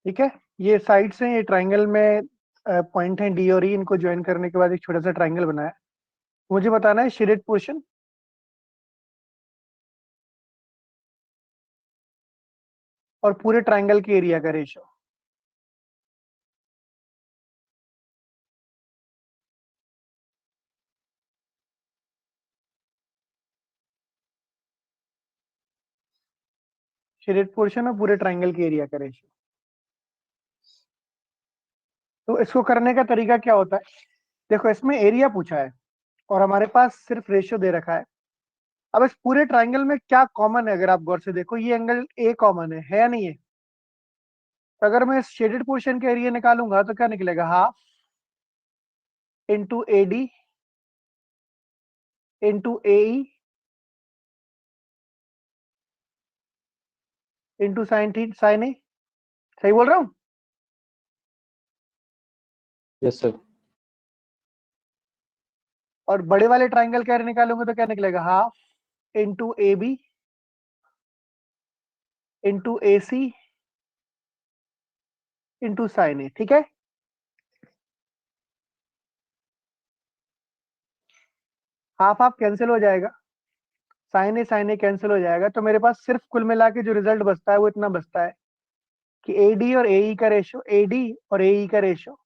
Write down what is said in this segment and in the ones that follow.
ठीक है, ये साइड्स हैं, ये ट्राइंगल में पॉइंट है डी और ई, इनको ज्वाइन करने के बाद एक छोटा सा ट्राइंगल बनाया। मुझे बताना है शेडेड पोर्शन और पूरे ट्राइंगल के एरिया का रेशियो। शेडेड पोर्शन और पूरे ट्राइंगल के एरिया का रेशियो। तो इसको करने का तरीका क्या होता है? देखो, इसमें एरिया पूछा है और हमारे पास सिर्फ रेशियो दे रखा है। अब इस पूरे ट्राइंगल में क्या कॉमन है? अगर आप गौर से देखो, ये एंगल ए कॉमन है या नहीं है? तो अगर मैं इस शेडेड पोर्शन के एरिया निकालूंगा तो क्या निकलेगा? Half into A D into A into sine A. सही बोल रहा हूँ? Yes sir. और बड़े वाले ट्राइंगल का एरिया निकालूंगा तो क्या निकलेगा? Half into A B into A C into sine A. ठीक है, हाफ हाफ कैंसिल हो जाएगा, साइन ए कैंसिल हो जाएगा, तो मेरे पास सिर्फ कुल मिला के जो रिजल्ट बचता है वो इतना बचता है कि एडी और एई का रेशियो, एडी और एई का रेशियो,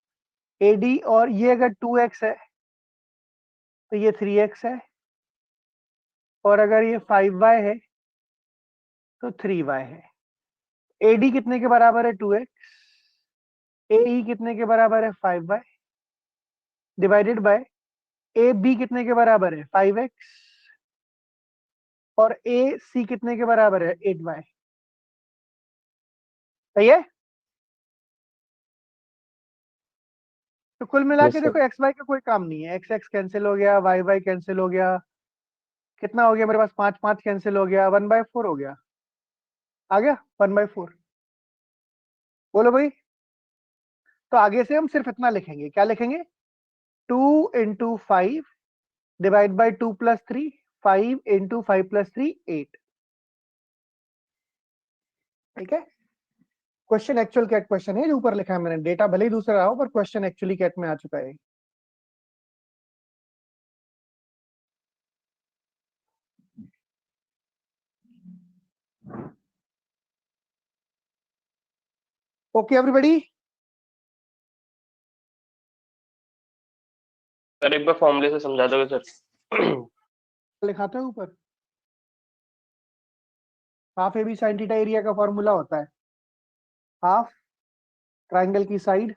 एडी और ये अगर 2x है तो ये 3x है, और अगर ये 5y है तो 3y है। एडी कितने के बराबर है? 2x। एई कितने के बराबर है? 5y divided by A B कितने के बराबर है? 5x। और ए सी कितने के बराबर है? 8y। सही है? तो कुल मिला के यस सर। देखो, एक्स वाई का कोई काम नहीं है, एक्स एक्स कैंसिल हो गया, वाई वाई कैंसिल हो गया, कितना हो गया मेरे पास? 5 5 कैंसिल हो गया, 1/4 हो गया। आ गया 1/4। बोलो भाई। तो आगे से हम सिर्फ इतना लिखेंगे, क्या लिखेंगे? 2 × 5 डिवाइड बाई 2 + 3, 5 × 5 + 3 8। ठीक है, क्वेश्चन एक्चुअल कैट क्वेश्चन है जो ऊपर लिखा है मैंने, डेटा भले ही दूसरा रहा हो पर क्वेश्चन एक्चुअली कैट में आ चुका है। Okay everybody. सर एक बार फॉर्मूले से समझा दोगे सर? लिखाते हैं ऊपर, half A B sine theta area का फॉर्मूला होता है हाफ ट्राइंगल की side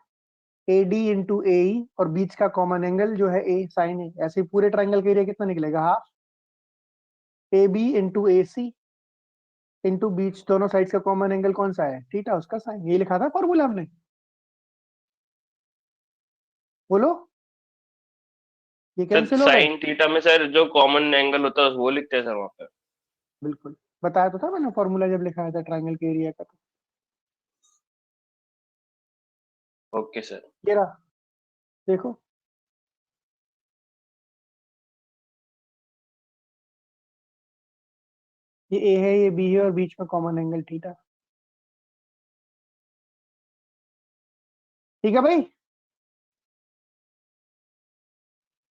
A D into A और बीच का कॉमन एंगल जो है ए साइन ए। ऐसे ही पूरे ट्राइंगल का एरिया कितना निकलेगा? Half A B into A C into बीच दोनों साइड्स का कॉमन एंगल कौन सा है? थीटा, उसका साइन। ये लिखा था फॉर्मूला हमने, बोलो। ये सर कैंसिल हो गए? साइन थीटा में सर जो कॉमन एंगल होता है वो लिखते हैं सर वहाँ पे। बिल्कुल, बताया तो था मैंने फॉर्मूला जब लिखा था ट्राइंगल के एरिया का। तो ओके सर। ये रहा, देखो। ये ए है, ये बी है, और बीच में कॉमन एंगल थीटा। ठीक है भाई,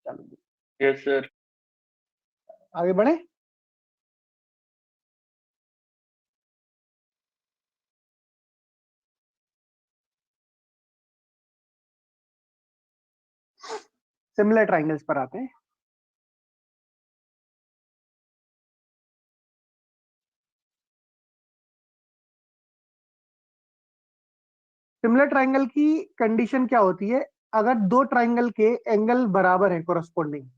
चलो यस सर। आगे बढ़े। सिमिलर ट्राइंगल्स पर आते हैं। सिमिलर ट्राइंगल की कंडीशन क्या होती है? अगर दो ट्राइंगल के एंगल बराबर है कोरस्पोंडिंग,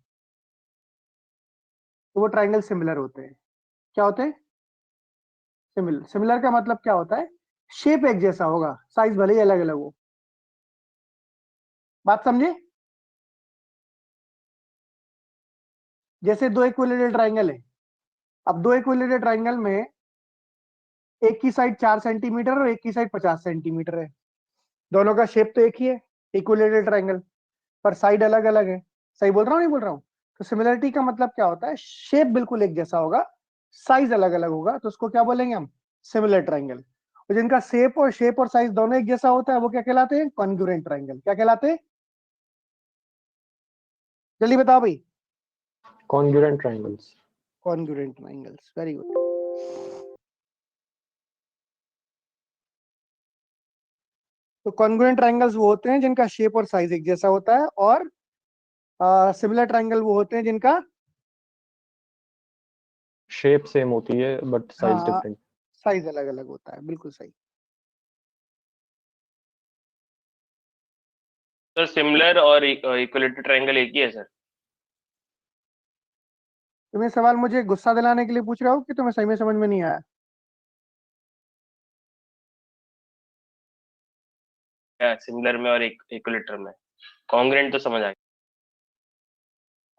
तो वो ट्राइंगल सिमिलर होते हैं। क्या होते हैं? सिमिलर। सिमिलर का मतलब क्या होता है? शेप एक जैसा होगा, साइज भले ही अलग अलग हो। बात समझे? जैसे दो इक्विलेटरल ट्राइंगल है, अब दो इक्विलेटरल ट्राइंगल में एक की साइड 4 सेंटीमीटर और एक की साइड 50 सेंटीमीटर है। दोनों का शेप तो एक ही है, इक्विलेटरल ट्राइंगल, पर साइड अलग अलग है। सही बोल रहा हूँ नहीं बोल रहा हूँ? तो सिमिलरिटी का मतलब क्या होता है? शेप बिल्कुल एक जैसा होगा, साइज अलग अलग होगा, तो उसको क्या बोलेंगे हम? Similar triangle. तो जिनका शेप और साइज दोनों एक जैसा होता है वो क्या कहलाते हैं? Congruent triangle. क्या कहलाते हैं? जल्दी बताओ भाई। Congruent triangles. Congruent triangles, very good. तो कॉन्ग्रुएंट ट्राइंगल्स वो होते हैं जिनका शेप और साइज एक जैसा होता है, और सिमिलर ट्राइंगल वो होते हैं जिनका शेप सेम होती है बट साइज हाँ डिफरेंट। साइज अलग अलग होता है। बिल्कुल सही। सर सिमिलर और इक्विलेटरल ट्रायंगल एक ही है सर? तुम्हें सवाल मुझे गुस्सा दिलाने के लिए पूछ रहा हो कि तुम्हें सही में समझ में नहीं आया? क्या सिमिलर में और इक्विलेटरल में? कॉन्ग्रुएंट तो समझ आ गया।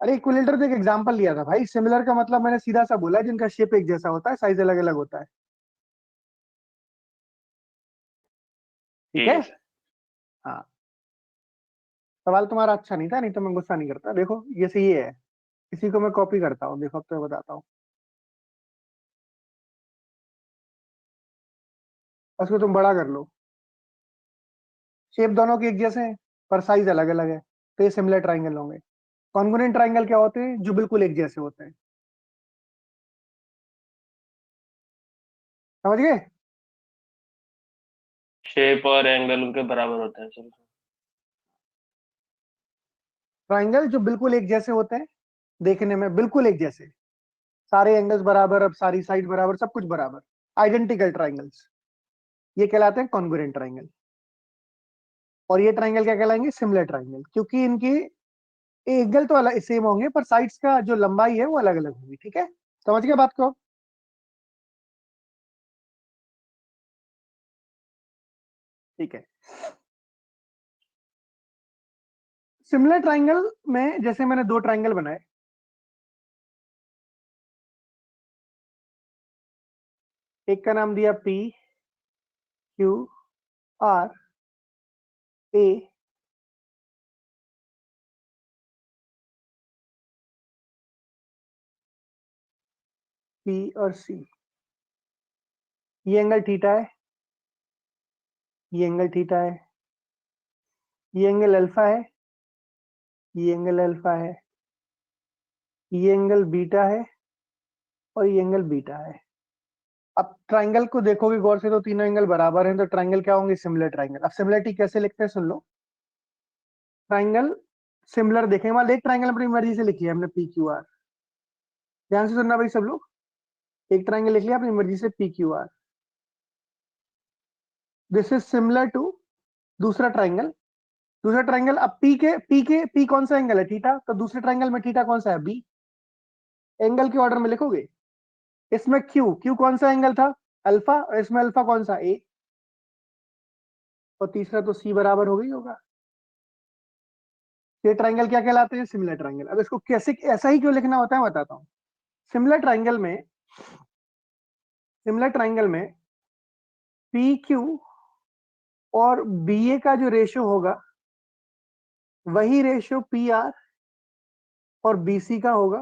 अरे इक्विलेटर तो एक एग्जांपल लिया था भाई। सिमिलर का मतलब मैंने सीधा सा बोला जिनका शेप एक जैसा होता है, साइज अलग अलग होता है। ठीक ठीक है। है सर। हाँ, सवाल तुम्हारा अच्छा नहीं था, नहीं तो मैं गुस्सा नहीं करता। देखो ये सही है, इसी को मैं कॉपी करता हूँ। देखो अब तो मैं बताता हूँ। उसको तुम बड़ा कर लो। शेप दोनों के एक जैसे हैं पर साइज अलग अलग है, तो ये सिमिलर ट्राइंगल होंगे। कॉन्ग्रुएंट ट्राइंगल क्या होते हैं? जो बिल्कुल एक जैसे होते हैं। समझ गए? शेप और एंगल उनके बराबर होते हैं सर। ट्राइंगल जो बिल्कुल एक जैसे होते हैं, देखने में बिल्कुल एक जैसे, सारे एंगल्स बराबर, अब सारी साइड बराबर, सब कुछ बराबर, आइडेंटिकल ट्राइंगल्स, ये कहलाते हैं कॉन्ग्रुएंट ट्राइंगल। और ये ट्राइंगल क्या कहलाएंगे? सिमिलर ट्राइंगल, क्योंकि इनकी एंगल तो अलग सेम होंगे पर साइड्स का जो लंबाई है वो अलग अलग होगी। ठीक है, समझ गए बात को? ठीक है। सिमिलर ट्राइंगल में जैसे मैंने दो ट्राइंगल बनाए, एक का नाम दिया P Q R A, P और सी। ये एंगल थीटा है, ये एंगल थीटा है, ये एंगल अल्फा है, ये एंगल अल्फा है, ये एंगल बीटा है, और ये एंगल बीटा है। अब ट्राइंगल को देखोगे गौर से तो तीनों एंगल बराबर हैं, तो ट्राइंगल क्या होंगे? Similar triangle. अब सिमिलरिटी कैसे लिखते हैं सुन लो। ट्राइंगल सिमिलर देखें, मान एक ट्राइंगल अपनी मर्जी से लिखी है हमने, पी क्यू आर। ध्यान से सुनना भाई सब लोग। एक ट्राइंगल लिख लिया अपनी मर्जी से, P Q R. This is similar to दूसरा ट्राइंगल। दूसरा ट्राइंगल, अब पी कौन सा एंगल है? थीटा। तो दूसरे ट्राइंगल में थीटा कौन सा है? बी। एंगल के ऑर्डर में लिखोगे। इसमें क्यू, क्यू कौन सा एंगल था? अल्फा। और इसमें अल्फा कौन सा? ए। और तीसरा तो सी बराबर हो गई होगा। ये ट्राइंगल क्या कहलाते हैं? Similar triangle. अब इसको कैसे, ऐसा ही क्यों लिखना होता है बताता हूं। सिमिलर ट्राइंगल में, सिमिलर ट्राइंगल में पी क्यू और बी ए का जो रेशियो होगा वही रेशियो पी आर और बी सी का होगा।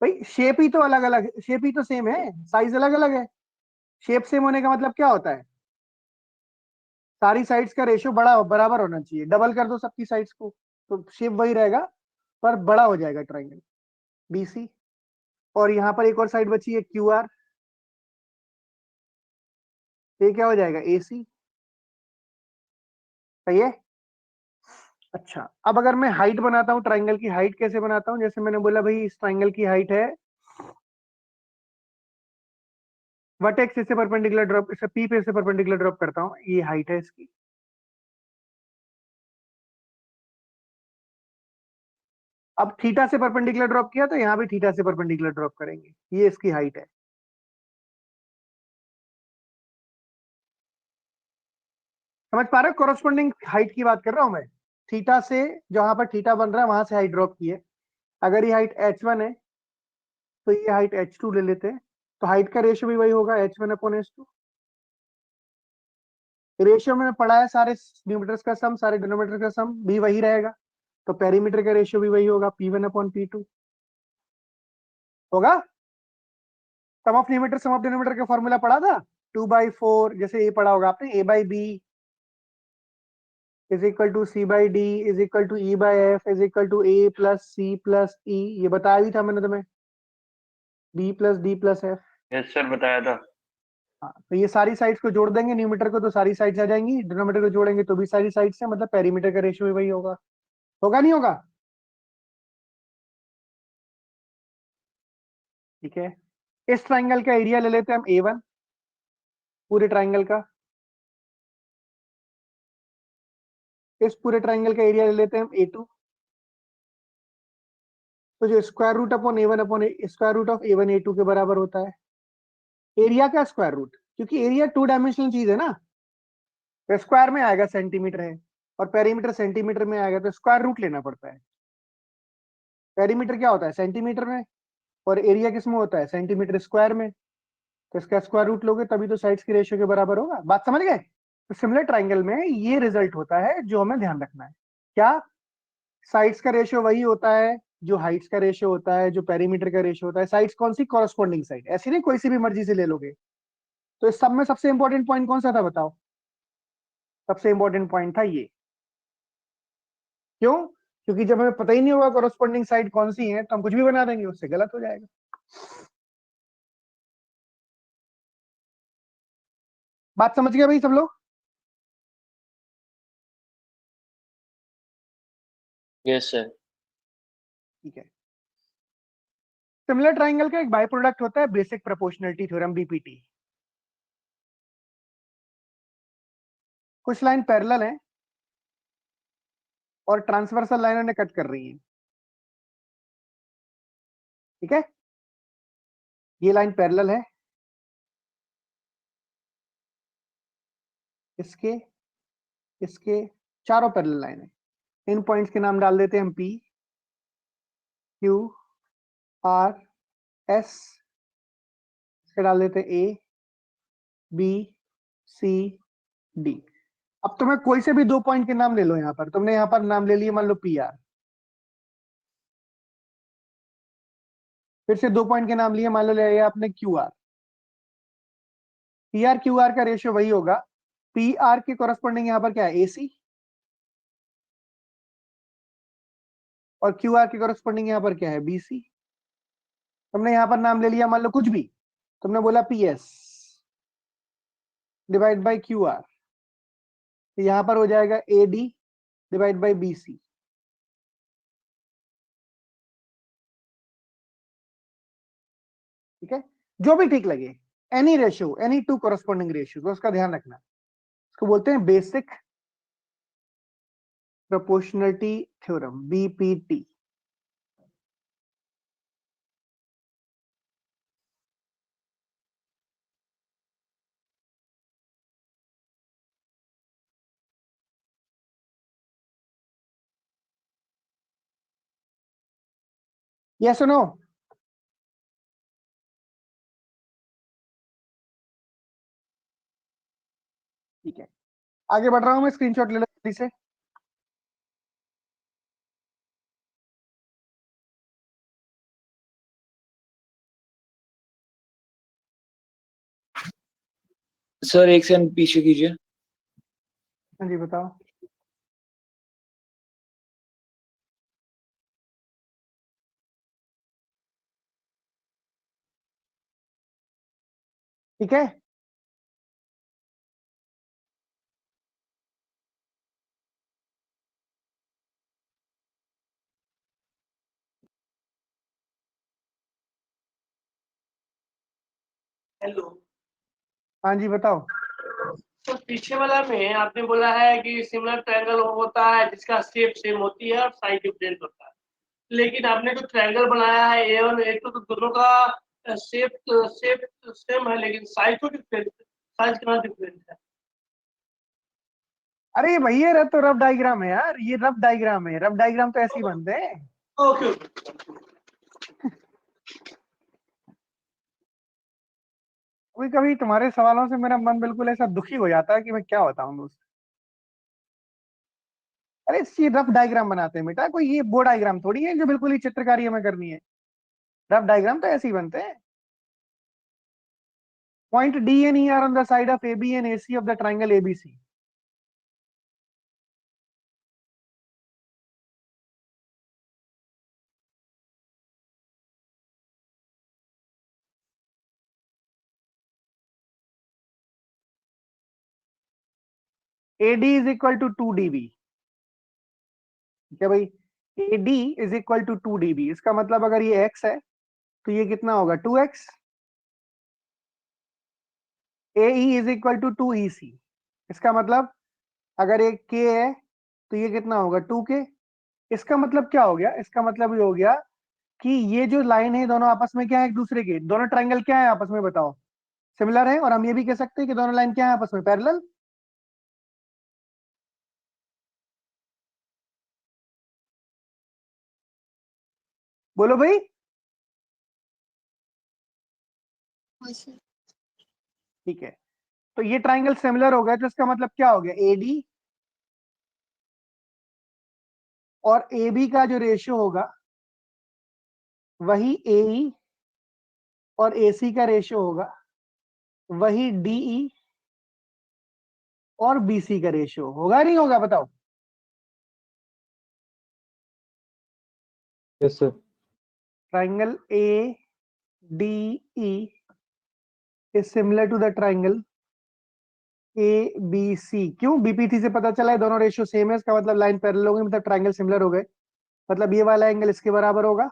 भाई शेप ही तो अलग अलग, शेप ही तो सेम है, साइज अलग अलग है। शेप सेम होने का मतलब क्या होता है? सारी साइड्स का रेशियो बड़ा बराबर होना चाहिए। डबल कर दो सबकी साइड्स को तो शेप वही रहेगा पर बड़ा हो जाएगा ट्राइंगल बी सी। और यहाँ पर एक और साइड बची है क्यू आर, ये क्या हो जाएगा? ए सी। सही है। अच्छा, अब अगर मैं हाइट बनाता हूँ, ट्राइंगल की हाइट कैसे बनाता हूँ? जैसे मैंने बोला भाई इस ट्राइंगल की हाइट है, वर्टेक्स इससे परपेंडिकुलर ड्रॉप, इसे पी पे से परपेंडिकुलर ड्रॉप करता हूँ, ये हाइट है इसकी। अब थीटा से परपेंडिकुलर ड्रॉप किया तो यहाँ भी थीटा से परपेंडिकुलर ड्रॉप करेंगे, ये इसकी हाइट है। समझ पा रहे हो? कोरस्पोंडिंग हाइट की बात कर रहा हूं मैं। थीटा से, जहां पर थीटा बन रहा है वहां से हाइट ड्रॉप की है। अगर ये हाइट h1 है तो ये हाइट h2 ले लेते हैं, तो हाइट का रेशियो भी वही होगा, h1/h2। रेशियो में पढ़ा है, सारे न्यूमरेटर्स का सम सारे डिनोमिनेटर का सम भी वही रहेगा, तो पेरीमीटर का रेशियो भी वही होगा, p1/p2 होगा। Sum of numerator sum of denominator का फॉर्मूला पढ़ा था। 2/4, जैसे ए पढ़ा होगा आपने, A/B is equal to C/D is equal to E/F is equal to A plus C plus E, ये बताया भी था मैंने तुम्हें, B plus D plus F। Yes sir, बताया था। हाँ, तो ये सारी साइड्स को जोड़ देंगे न्यूमरेटर को तो सारी साइड्स आ जाएंगी, डिनोमिनेटर को जोड़ेंगे तो भी सारी साइड्स है, मतलब पेरीमीटर का रेशियो भी वही होगा। होगा नहीं होगा? ठीक है, इस ट्राइंगल का एरिया ले लेते हैं हम A1, पूरे ट्राइंगल का। इस पूरे ट्राइंगल का एरिया ले लेते हैं हम A2। तो जो square root upon A1 upon square root of A1 A2 के बराबर होता है एरिया का स्क्वायर रूट, क्योंकि एरिया 2 डायमेंशनल चीज है ना, तो स्क्वायर में आएगा सेंटीमीटर है, और पेरीमीटर सेंटीमीटर में आएगा, तो स्क्वायर रूट लेना पड़ता है। पेरीमीटर क्या होता है? सेंटीमीटर में, और एरिया किस में होता है? सेंटीमीटर स्क्वायर में। तो इसका स्क्वायर रूट लोगे तभी तो साइड्स की रेशियो के बराबर होगा। बात समझ गए? तो सिमिलर ट्राइंगल में ये रिजल्ट होता है जो हमें ध्यान रखना है। क्या? साइड्स का रेशियो वही होता है जो हाइट्स का रेशियो होता है, जो पेरीमीटर का रेशियो होता है। साइड्स कौन सी? कॉरस्पॉन्डिंग साइड, ऐसी नहीं कोई सी भी मर्जी से ले लोगे। तो इस सब में सबसे इंपॉर्टेंट पॉइंट कौन सा था बताओ? सबसे इंपॉर्टेंट पॉइंट था ये। क्यों? क्योंकि जब हमें पता ही नहीं होगा कॉरस्पॉन्डिंग साइड कौन सी है तो हम कुछ भी बना देंगे, उससे गलत हो जाएगा। बात समझ गए भाई सब लोग? Yes sir. ठीक है, सिमिलर ट्राइंगल का एक बाय प्रोडक्ट होता है बेसिक प्रोपोर्शनलिटी थ्योरम, बीपीटी। कुछ लाइन पैरेलल है और ट्रांसवर्सल लाइन उन्हें कट कर रही है। ठीक है, ये लाइन पैरेलल है, इसके इसके चारों पैरेलल लाइन है। इन पॉइंट्स के नाम डाल देते हैं हम P Q R S, इसके डाल देते हैं A B C D। अब तुम्हें कोई से भी दो पॉइंट के नाम ले लो, यहां पर तुमने यहां पर नाम ले लिए मान लो PR, फिर से दो पॉइंट के नाम लिए, मान लो ले लिया आपने QR। PR QR का रेशियो वही होगा, PR के कोरस्पॉन्डिंग यहां पर क्या है? AC, और QR के कोरस्पॉन्डिंग यहां पर क्या है? BC। तुमने यहां पर नाम ले लिया मान लो कुछ भी, तुमने बोला PS डिवाइड बाई QR, तो यहां पर हो जाएगा AD डिवाइड बाई BC। ठीक है, जो भी ठीक लगे, any ratio, any two corresponding ratio, तो उसका ध्यान रखना। इसको बोलते हैं basic proportionality theorem, BPT। Yes और नो? ठीक है, आगे बढ़ रहा हूं मैं, स्क्रीनशॉट ले लो जल्दी से। सर एक सेकंड पीछे कीजिए। हाँ जी बताओ। ठीक है, हेलो। हाँ जी बताओ। तो पीछे वाला में आपने बोला है कि सिमिलर ट्रायंगल होता है जिसका शेप सेम होती है और साइड डिफरेंट होता है, लेकिन आपने जो ट्रायंगल बनाया है A1 A2 तो दोनों का शेप शेप सेम है, लेकिन साइज तो डिफरेंट, साइज कितना डिफरेंट है? अरे भैया ये तो रफ डायग्राम है यार, ये रफ डायग्राम है, रफ डायग्राम तो ऐसे ही बनते हैं। ओके कभी कभी तुम्हारे सवालों से मेरा मन बिल्कुल ऐसा दुखी हो जाता है कि मैं क्या बताऊं दोस्त। अरे ये रफ डायग्राम बनाते हैं बेटा, कोई ये वो डायग्राम थोड़ी है जो बिल्कुल ही चित्रकारी हमें करनी है। रफ डायग्राम तो ऐसे ही बनते हैं। Point D and E are on the side of AB and AC of the triangle ABC. AD is equal to 2 dB. क्या भाई? AD is equal to 2 dB. इसका मतलब अगर ये x है तो ये कितना होगा? 2x. AE is equal to 2EC. इसका मतलब अगर एक k है तो ये कितना होगा? 2k. इसका मतलब क्या हो गया? इसका मतलब ये हो गया कि ये जो लाइन है दोनों आपस में क्या है? एक दूसरे के, दोनों ट्रायंगल क्या है आपस में? बताओ। सिमिलर है। और हम ये भी कह सकते हैं कि दोनों लाइन क्या है आपस में? पैरेलल। बोलो भाई। ठीक है, तो ये ट्रायंगल सिमिलर हो गया, तो इसका मतलब क्या हो गया? AD और AB का जो रेशियो होगा वही AE और AC का रेशियो होगा वही DE और BC का रेशियो होगा। नहीं होगा? बताओ। Yes, sir. Triangle ADE is similar to the triangle ABC. क्यों? BPC से पता चला है दोनों रेशियो सेम है, इसका मतलब लाइन पैरेलल हो गई, मतलब ट्रायंगल सिमिलर हो गए, मतलब ये वाला एंगल इसके बराबर होगा।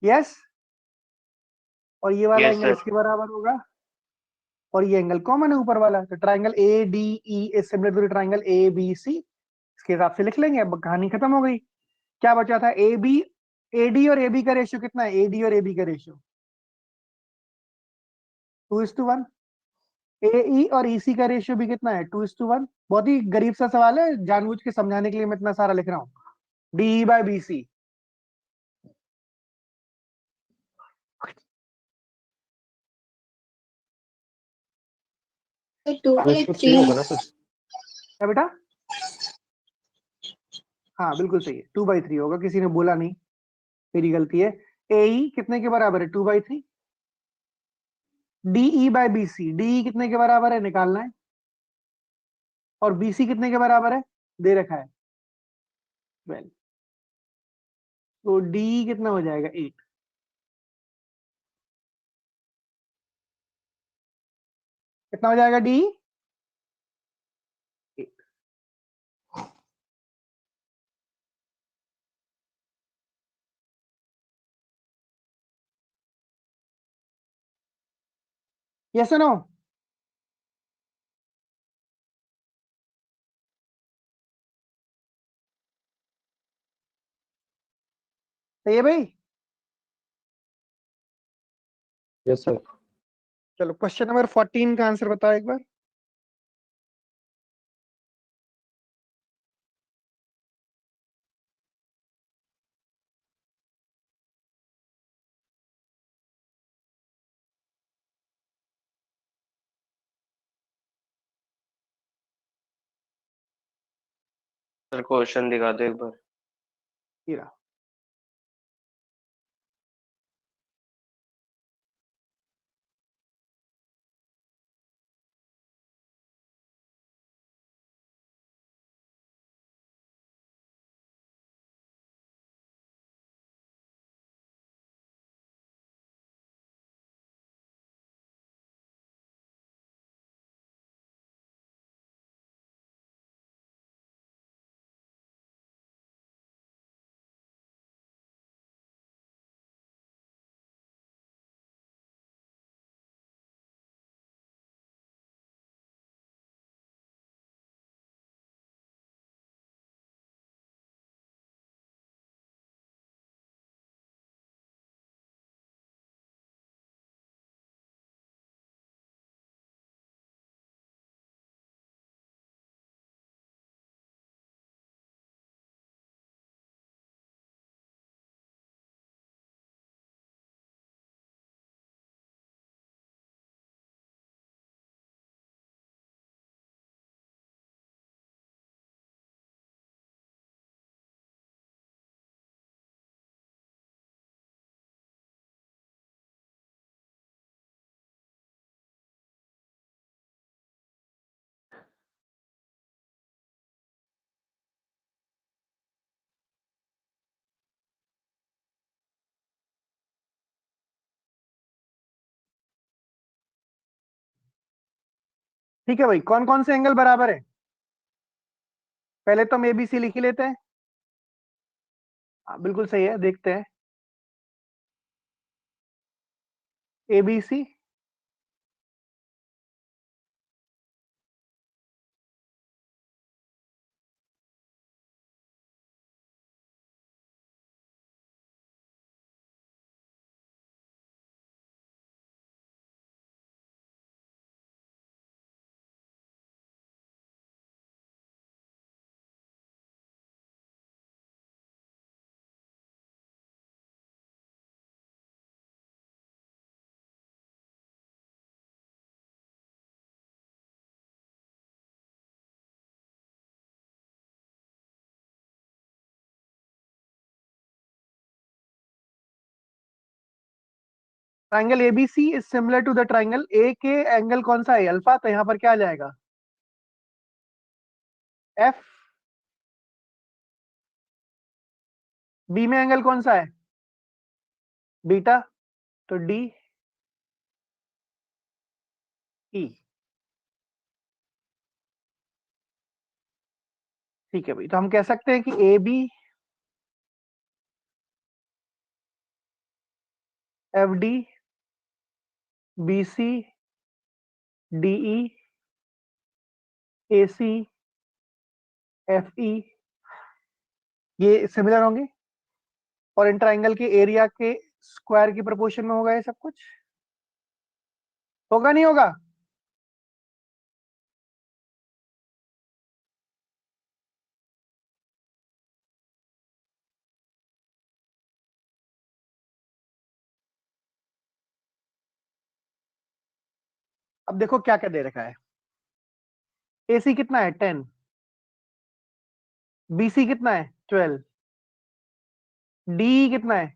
यस। और ये वाला Yes, एंगल sir. इसके बराबर होगा, और ये एंगल कॉमन है ऊपर वाला, तो triangle ADE is similar to triangle ABC। इसके हिसाब से लिख लेंगे। अब कहानी खत्म हो गई। क्या बचा था? AD और AB का रेशियो कितना है? AD और AB का रेशियो 2:1। AE और EC का रेशियो भी कितना है? 2:1। बहुत ही गरीब सा सवाल है, जानबूझ के समझाने के लिए मैं इतना सारा लिख रहा हूँ। DE/BC। Ratio 3 होगा ना सर? क्या बेटा? हाँ बिल्कुल सही है, 2/3 होगा, किसी ने बोला नहीं, मेरी गलती है। AE कितने के बराबर है? 2/3। DE/BC, DE कितने के बराबर है? निकालना है। और BC कितने के बराबर है? दे रखा है 12। तो DE कितना हो जाएगा? 8। कितना हो जाएगा DE? 8। यस और नो? सही है भाई? Yes, sir. चलो क्वेश्चन नंबर 14 का आंसर बताओ एक बार। सर क्वेश्चन दिखा दो एक बार। ये रहा। ठीक है भाई, कौन कौन से एंगल बराबर है? पहले तो हम एबीसी लिख ही लेते हैं। हाँ बिल्कुल सही है, देखते हैं। ABC triangle ABC is similar to the triangle A के एंगल कौन सा है? अल्फा। तो यहां पर क्या आ जाएगा? एफ। बी में एंगल कौन सा है? बीटा। तो डी ई। ठीक है भाई, तो हम कह सकते हैं कि A B F D B C D E A C F E ये सिमिलर होंगे, और इन ट्राइंगल के एरिया के स्क्वायर की प्रोपोर्शन में होगा ये सब कुछ। होगा नहीं होगा? अब देखो क्या क्या दे रखा है। ए सी कितना है? 10। बी सी कितना है? 12। डी कितना है?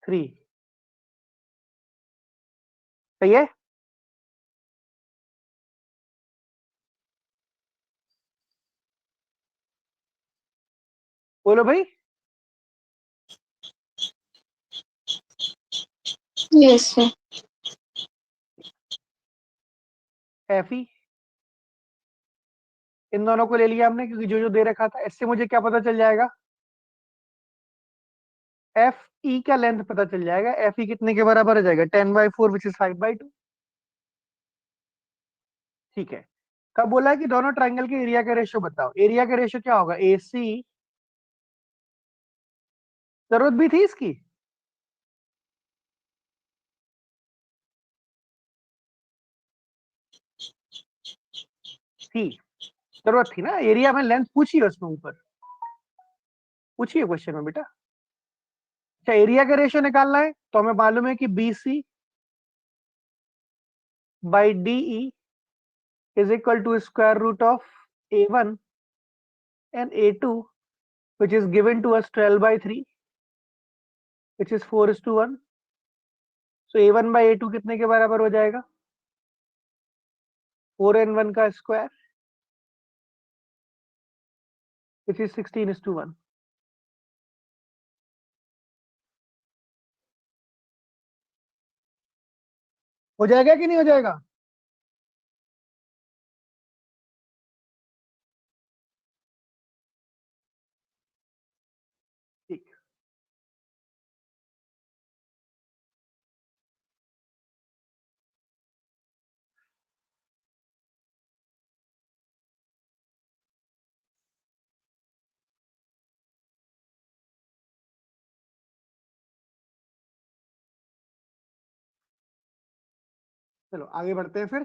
3। सही है। बोलो भाई। Yes sir. एफ ई, इन दोनों को ले लिया हमने क्योंकि जो जो दे रखा था। इससे मुझे क्या पता चल जाएगा? एफ ई का लेंथ पता चल जाएगा। एफ ई कितने के बराबर हो जाएगा? 10/4 विच इज 5/2। ठीक है। कब बोला है कि दोनों ट्राइंगल के एरिया का रेशियो बताओ? एरिया का रेशियो क्या होगा? ए सी। जरूरत भी थी इसकी? थी, जरूरत थी ना। एरिया में लेंथ पूछी है उसमें, ऊपर पूछी है क्वेश्चन में बेटा। अच्छा, एरिया का रेशियो निकालना है तो हमें मालूम है कि B C by D E is equal to square root of A one and A two which is given to us 12/3 which is 4:1। So A one by A two कितने के बराबर हो जाएगा? 4n1 का स्क्वायर विच इज 16:1। हो जाएगा कि नहीं हो जाएगा? ठीक। चलो आगे बढ़ते हैं फिर।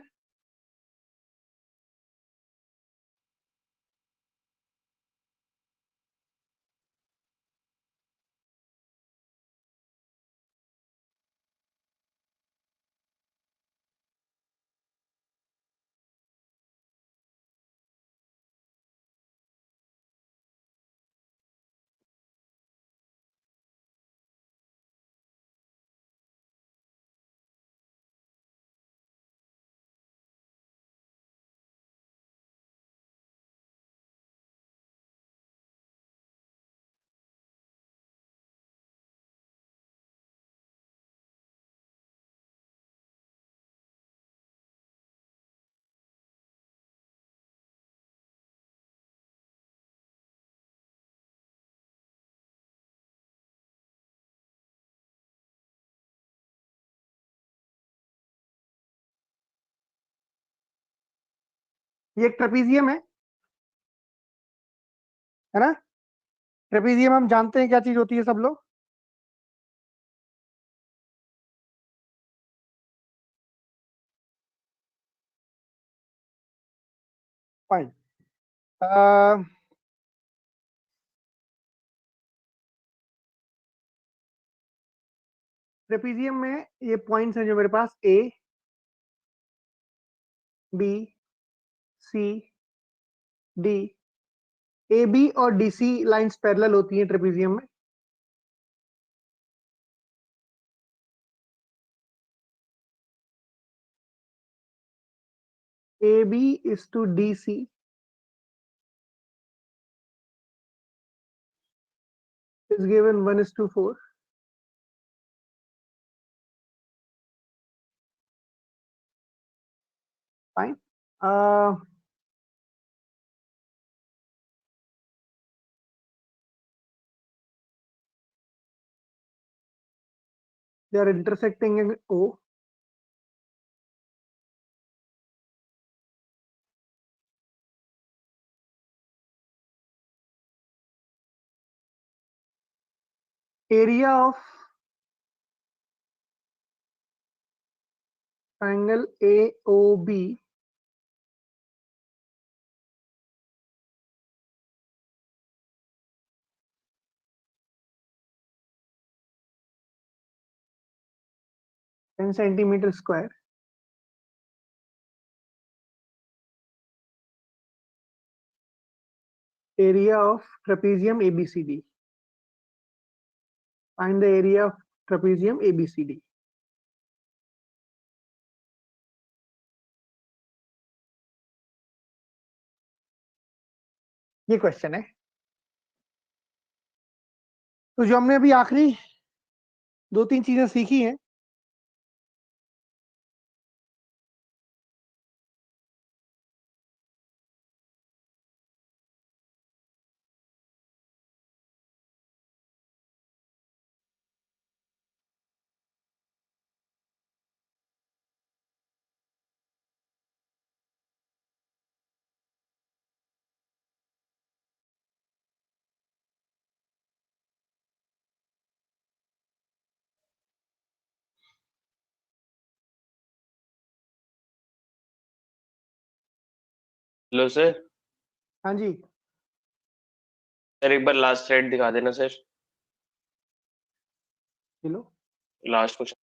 ये एक ट्रेपीजियम है ना? ट्रेपीजियम हम जानते हैं क्या चीज होती है सब लोग? फाइन। ट्रेपीजियम में ये पॉइंट्स हैं जो मेरे पास A, B, C, D. A B और डी सी लाइन्स पैरेलल होती हैं ट्रेपीजियम में। A B is to D C is given 1:4. Fine. They are intersecting in O. Area of triangle AOB (10 centimeter square). Area of trapezium ABCD. Find the area of trapezium ABCD. ये question है। तो जो हमने अभी आखिरी 2-3 चीजें सीखी हैं, लो सर। हाँ जी, सर एक बार लास्ट स्लाइड दिखा देना सर। चलो। Last question.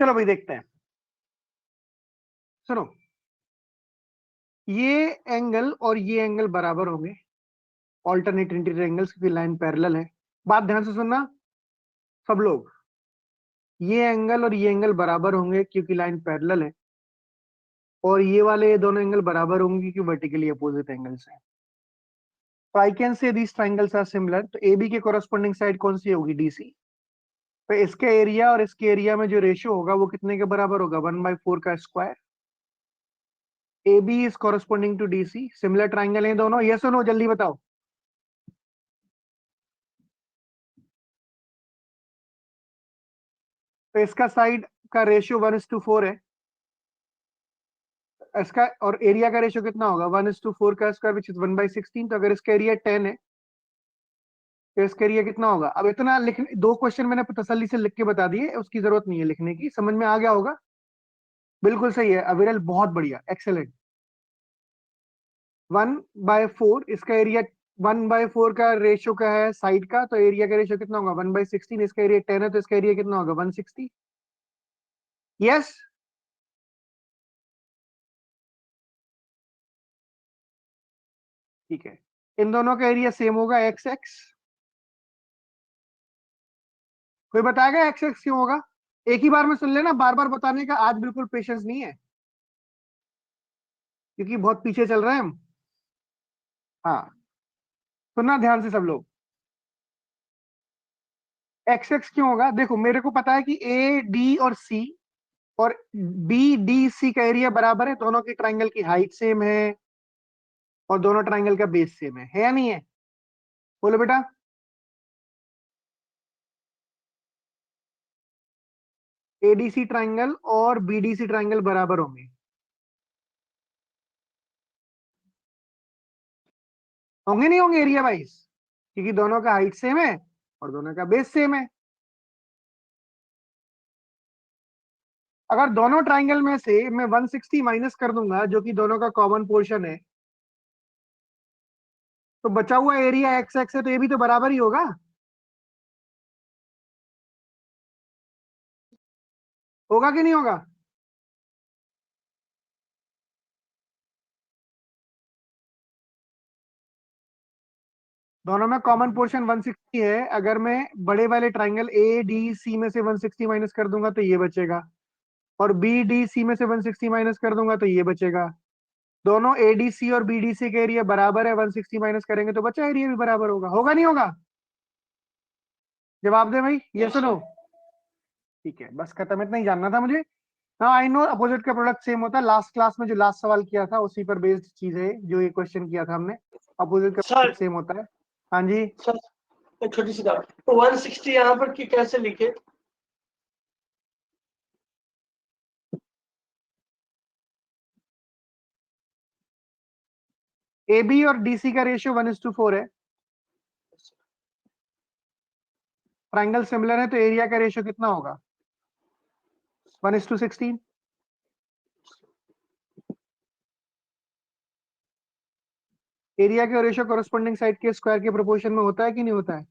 चलो भाई देखते हैं, सुनो, ये एंगल और ये एंगल बराबर होंगे, ऑल्टरनेट इंटीरियर एंगल्स, क्योंकि लाइन पैरेलल है। बात ध्यान से सुनना सब लोग, ये एंगल और ये एंगल बराबर होंगे क्योंकि लाइन पैरेलल है, और ये वाले दोनों एंगल बराबर होंगे क्योंकि वर्टिकली अपोजिट एंगल्स हैं। तो I can say these triangles are similar. तो ए बी के कोरस्पोंडिंग साइड कौन सी होगी? डीसी। तो इसके एरिया और इसके एरिया में जो रेशियो होगा वो कितने के बराबर होगा? 1/4 का square. A B is corresponding to DC, similar triangle है दोनों, यस और नो, जल्दी बताओ। तो इसका साइड का रेशियो 1:4 है, इसका और एरिया का रेशियो कितना होगा? 1:4 का स्क्वायर विच इज 1/16। तो अगर इसका एरिया 10 है तो इसका एरिया कितना होगा? अब इतना लिख, दो क्वेश्चन मैंने तसल्ली से लिख के बता दिए, उसकी जरूरत नहीं है लिखने की, समझ में आ गया होगा। बिल्कुल सही है अविरल, बहुत बढ़िया, एक्सेलेंट। 1/4 इसका एरिया, 1/4 का रेशियो का है साइड का, तो एरिया का रेशियो कितना होगा? 1/16। इसका एरिया 10 है तो इसका एरिया कितना होगा? 160। यस, ठीक है। इन दोनों का एरिया सेम होगा, एक्स एक्स। कोई बताएगा एक्स एक्स क्यों होगा? एक ही बार में सुन लेना, बार बार बताने का आज बिल्कुल पेशेंस नहीं है, क्योंकि बहुत पीछे चल रहे हैं हम। हाँ, सुनना ध्यान से सब लोग। एक्स एक्स क्यों होगा? देखो मेरे को पता है कि ए डी और सी और बी डी सी का एरिया बराबर है, दोनों की ट्राइंगल की हाइट सेम है और दोनों ट्राइंगल का बेस सेम है या नहीं है? बोलो बेटा। एडीसी ट्राइंगल और बीडीसी ट्राइंगल बराबर होंगे, होंगे नहीं होंगे एरिया वाइज? क्योंकि दोनों का हाइट सेम है और दोनों का बेस सेम है। अगर दोनों ट्राइंगल में से मैं 160 माइनस कर दूंगा, जो कि दोनों का कॉमन पोर्शन है, तो बचा हुआ एरिया एक्स एक्स है, तो ये भी तो बराबर ही होगा। होगा कि नहीं होगा? दोनों में कॉमन पोर्शन 160 है, अगर मैं बड़े वाले ट्राइंगल ए डी सी में से 160 माइनस कर दूंगा तो ये बचेगा, और बी डी सी में से 160 माइनस कर दूंगा तो ये बचेगा। दोनों एडीसी और बीडीसी के एरिया बराबर है, 160 माइनस करेंगे तो बचा एरिया भी बराबर होगा, होगा नहीं होगा? जवाब दे भाई, ये सुनो। ठीक है, बस खत्म, इतना ही जानना था मुझे। हाँ आई नो, अपोजिट का प्रोडक्ट सेम होता है, लास्ट क्लास में जो लास्ट सवाल किया था उसी पर बेस्ड चीज है जो ये क्वेश्चन किया था हमने, अपोजिट का सर प्रोडक्ट सेम होता है। हाँ जी, सर एक छोटी सी बात, तो 160 यहाँ पर की कैसे लिखे? ए बी और डीसी का रेशियो 1:4 है, ट्राइंगल सिमिलर है तो एरिया का रेशियो कितना होगा? 1:16। एरिया के रेशियो कॉरेस्पॉन्डिंग साइड के स्क्वायर के प्रोपोर्शन में होता है कि नहीं होता है?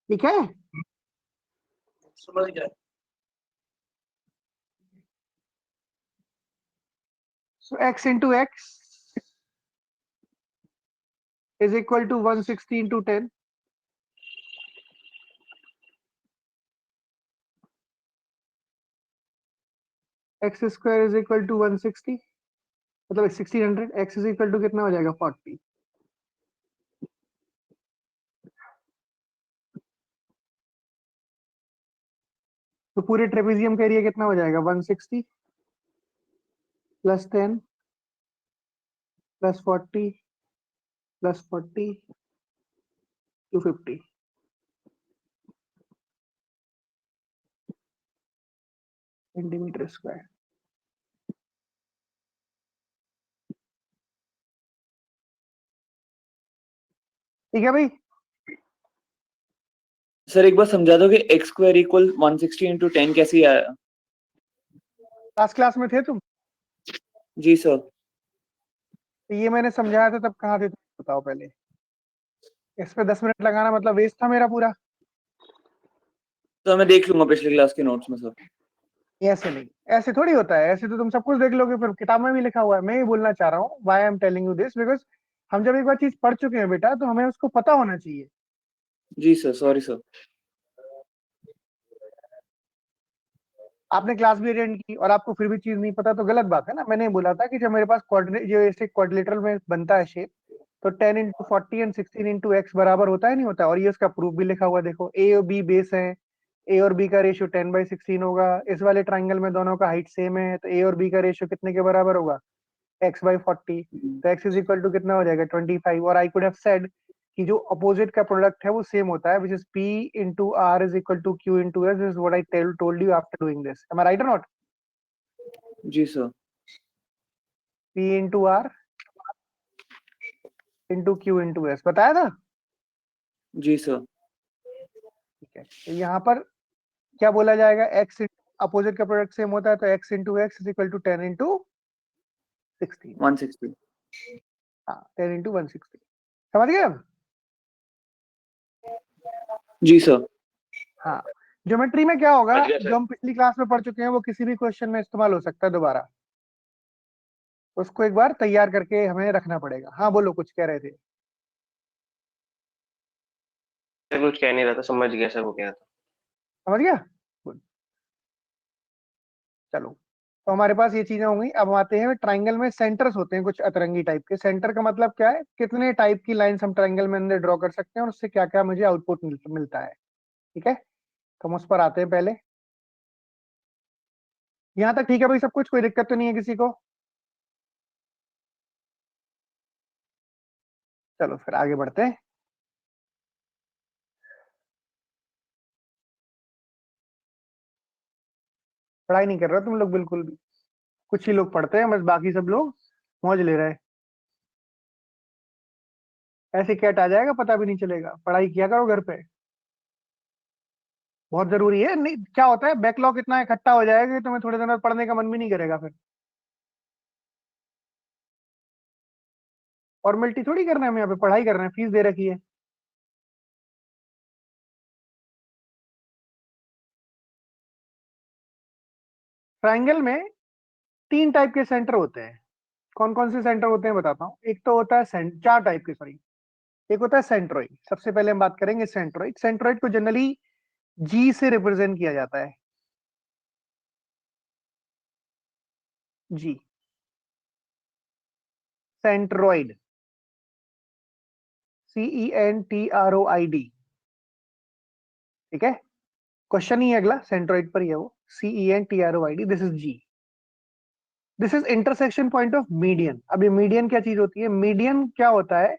ठीक है, समझ गया। so x into x is equal to 160 into 10. X square is equal to 160, मतलब 1600। x is equal to कितना हो जाएगा? 40। तो पूरे ट्रेपेजियम का एरिया कितना हो जाएगा? 160 plus 10 plus 40 plus 40 250 centimetre square. ठीक है भाई, सर एक बार समझा दो कि x स्क्वायर इक्वल 160 इंटू 10 कैसे आया? लास्ट क्लास में थे तुम? जी सर। तो ये मैंने समझाया था तब कहाँ थे तुम बताओ पहले। इस पे 10 मिनट लगाना मतलब वेस्ट था मेरा पूरा। तो मैं देख लूंगा पिछले क्लास के नोट्स में सर। ऐसे नहीं, ऐसे थोड़ी होता है, ऐसे तो तुम सब कुछ देख लोगे, फिर किताब में भी लिखा हुआ है। मैं ये बोलना चाह रहा हूँ, why I am telling you this, because हम जब एक बार चीज पढ़ चुके हैं बेटा तो हमें उसको पता होना चाहिए। जी सर, सॉरी सर। आपने क्लास भी अटेंड की और आपको फिर भी चीज नहीं पता तो गलत बात है ना। मैंने बोला था कि जब मेरे पास कोऑर्डिनेट जो ऐसे क्वाड्रिलेटरल में बनता है शेप, तो 10 इंटू 40 एंड 16 इंटू एक्स बराबर होता है नहीं होता। और ये उसका प्रूफ भी लिखा हुआ है, देखो ए और बी बेस है, ए और बी का रेशियो 10/16 होगा। इस वाले ट्राइंगल में दोनों का हाइट सेम है, तो ए और बी का रेशियो कितने के बराबर होगा? x/40। तो x इज इक्वल टू कितना हो जाएगा? 25। और आई कुड हैव सेड कि जो अपोजिट का प्रोडक्ट है वो सेम होता है, which is p into r is equal to q into s। Is what I told you after doing this. Am I right or not? जी sir. p into r into q into s बताया था। जी sir. ठीक है, तो यहाँ पर क्या बोला जाएगा? x अपोजिट का प्रोडक्ट सेम होता है, तो x into x is equal to 10 इंटू 16। 160। हाँ, 10 इंटू 160। समझ गए हम? जी सर। हाँ, ज्योमेट्री में क्या होगा समझ गया सर। जो हम पिछली क्लास में पढ़ चुके हैं वो किसी भी क्वेश्चन में इस्तेमाल हो सकता है दोबारा। उसको एक बार तैयार करके हमें रखना पड़ेगा। हाँ बोलो, कुछ कह रहे थे। सर कुछ कह नहीं रहा था, समझ गया सर वो क्या था। समझ गया? Good. चलो, तो हमारे पास ये चीजें होंगी। अब हम आते हैं ट्राइंगल में सेंटर्स होते हैं कुछ अतरंगी टाइप के। सेंटर का मतलब क्या है? कितने टाइप की लाइंस हम ट्राइंगल में अंदर ड्रॉ कर सकते हैं और उससे क्या क्या मुझे आउटपुट मिलता है। ठीक है, तो हम उस पर आते हैं पहले। यहाँ तक ठीक है भाई, सब कुछ, कोई दिक्कत तो नहीं है किसी को? चलो फिर आगे बढ़ते हैं। पढ़ाई नहीं कर रहे तुम लोग बिल्कुल भी। कुछ ही लोग पढ़ते हैं बस, बाकी सब लोग मौज ले रहे हैं। ऐसे कैट आ जाएगा पता भी नहीं चलेगा। पढ़ाई किया करो घर पे, बहुत जरूरी है। नहीं क्या होता है, बैकलॉग इतना इकट्ठा हो जाएगा कि तुम्हें थोड़े दिन बाद पढ़ने का मन भी नहीं करेगा फिर। फॉर्मेलिटी थोड़ी करना है, हम यहाँ पे पढ़ाई कर रहे हैं, फीस दे रखी है। ट्राइंगल में 3 टाइप के सेंटर होते हैं। कौन कौन से सेंटर होते हैं बताता हूँ। एक तो होता है 4 टाइप के, सॉरी। एक होता है सेंट्रोइड। सबसे पहले हम बात करेंगे सेंट्रोइड। सेंट्रोइड को जनरली जी से रिप्रेजेंट किया जाता है। जी, सेंट्रोइड, CENTROID। ठीक है, क्वेश्चन ही है अगला, सेंट्रोइड पर ही है वो। CENTROID, this is G. This is intersection point of median. अब ये मीडियन क्या चीज होती है? मीडियन क्या होता है?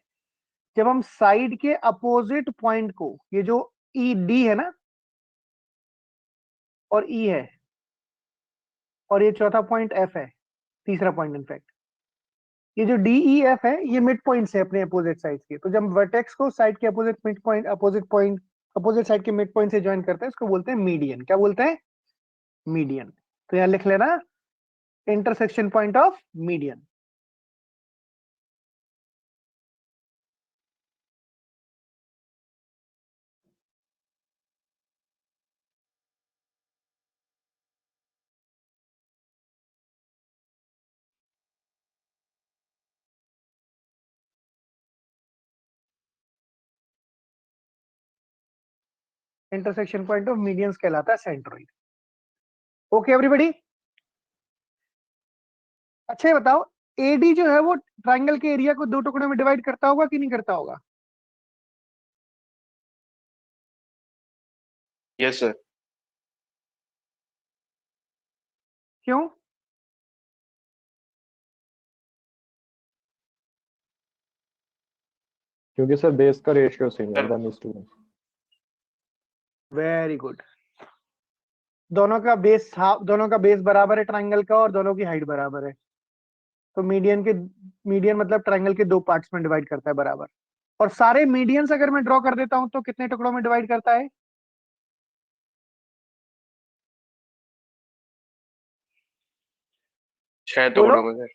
जब हम साइड के अपोजिट पॉइंट को, ये जो ई डी है ना, और ई है, और ये चौथा पॉइंट एफ है, तीसरा पॉइंट इनफैक्ट, ये जो डी ई एफ है ये मिड पॉइंट्स है अपने अपोजिट साइड के। तो जब वर्टेक्स को साइड के opposite mid point, opposite side के मिड पॉइंट से ज्वाइन करते हैं, इसको बोलते हैं मीडियन। क्या बोलते हैं? मीडियन। तो यहाँ लिख लेना, intersection point of median. Intersection point of medians कहलाता है सेंट्रोइड। Okay everybody? अच्छा ये बताओ, एडी जो है वो ट्राइंगल के एरिया को 2 टुकड़ों में डिवाइड करता होगा कि नहीं करता होगा? Yes sir. क्यों? क्योंकि सर बेस का रेशियो सेम है सर 1:1। Very good. दोनों का बेस बराबर है ट्राइंगल का, और दोनों की हाइट बराबर है, तो मीडियन मतलब ट्राइंगल के दो पार्ट्स में डिवाइड करता है बराबर। और सारे मीडियंस अगर मैं ड्रॉ कर देता हूं तो कितने टुकड़ों में डिवाइड करता है? 6 बोलो। टुकड़ों में sir.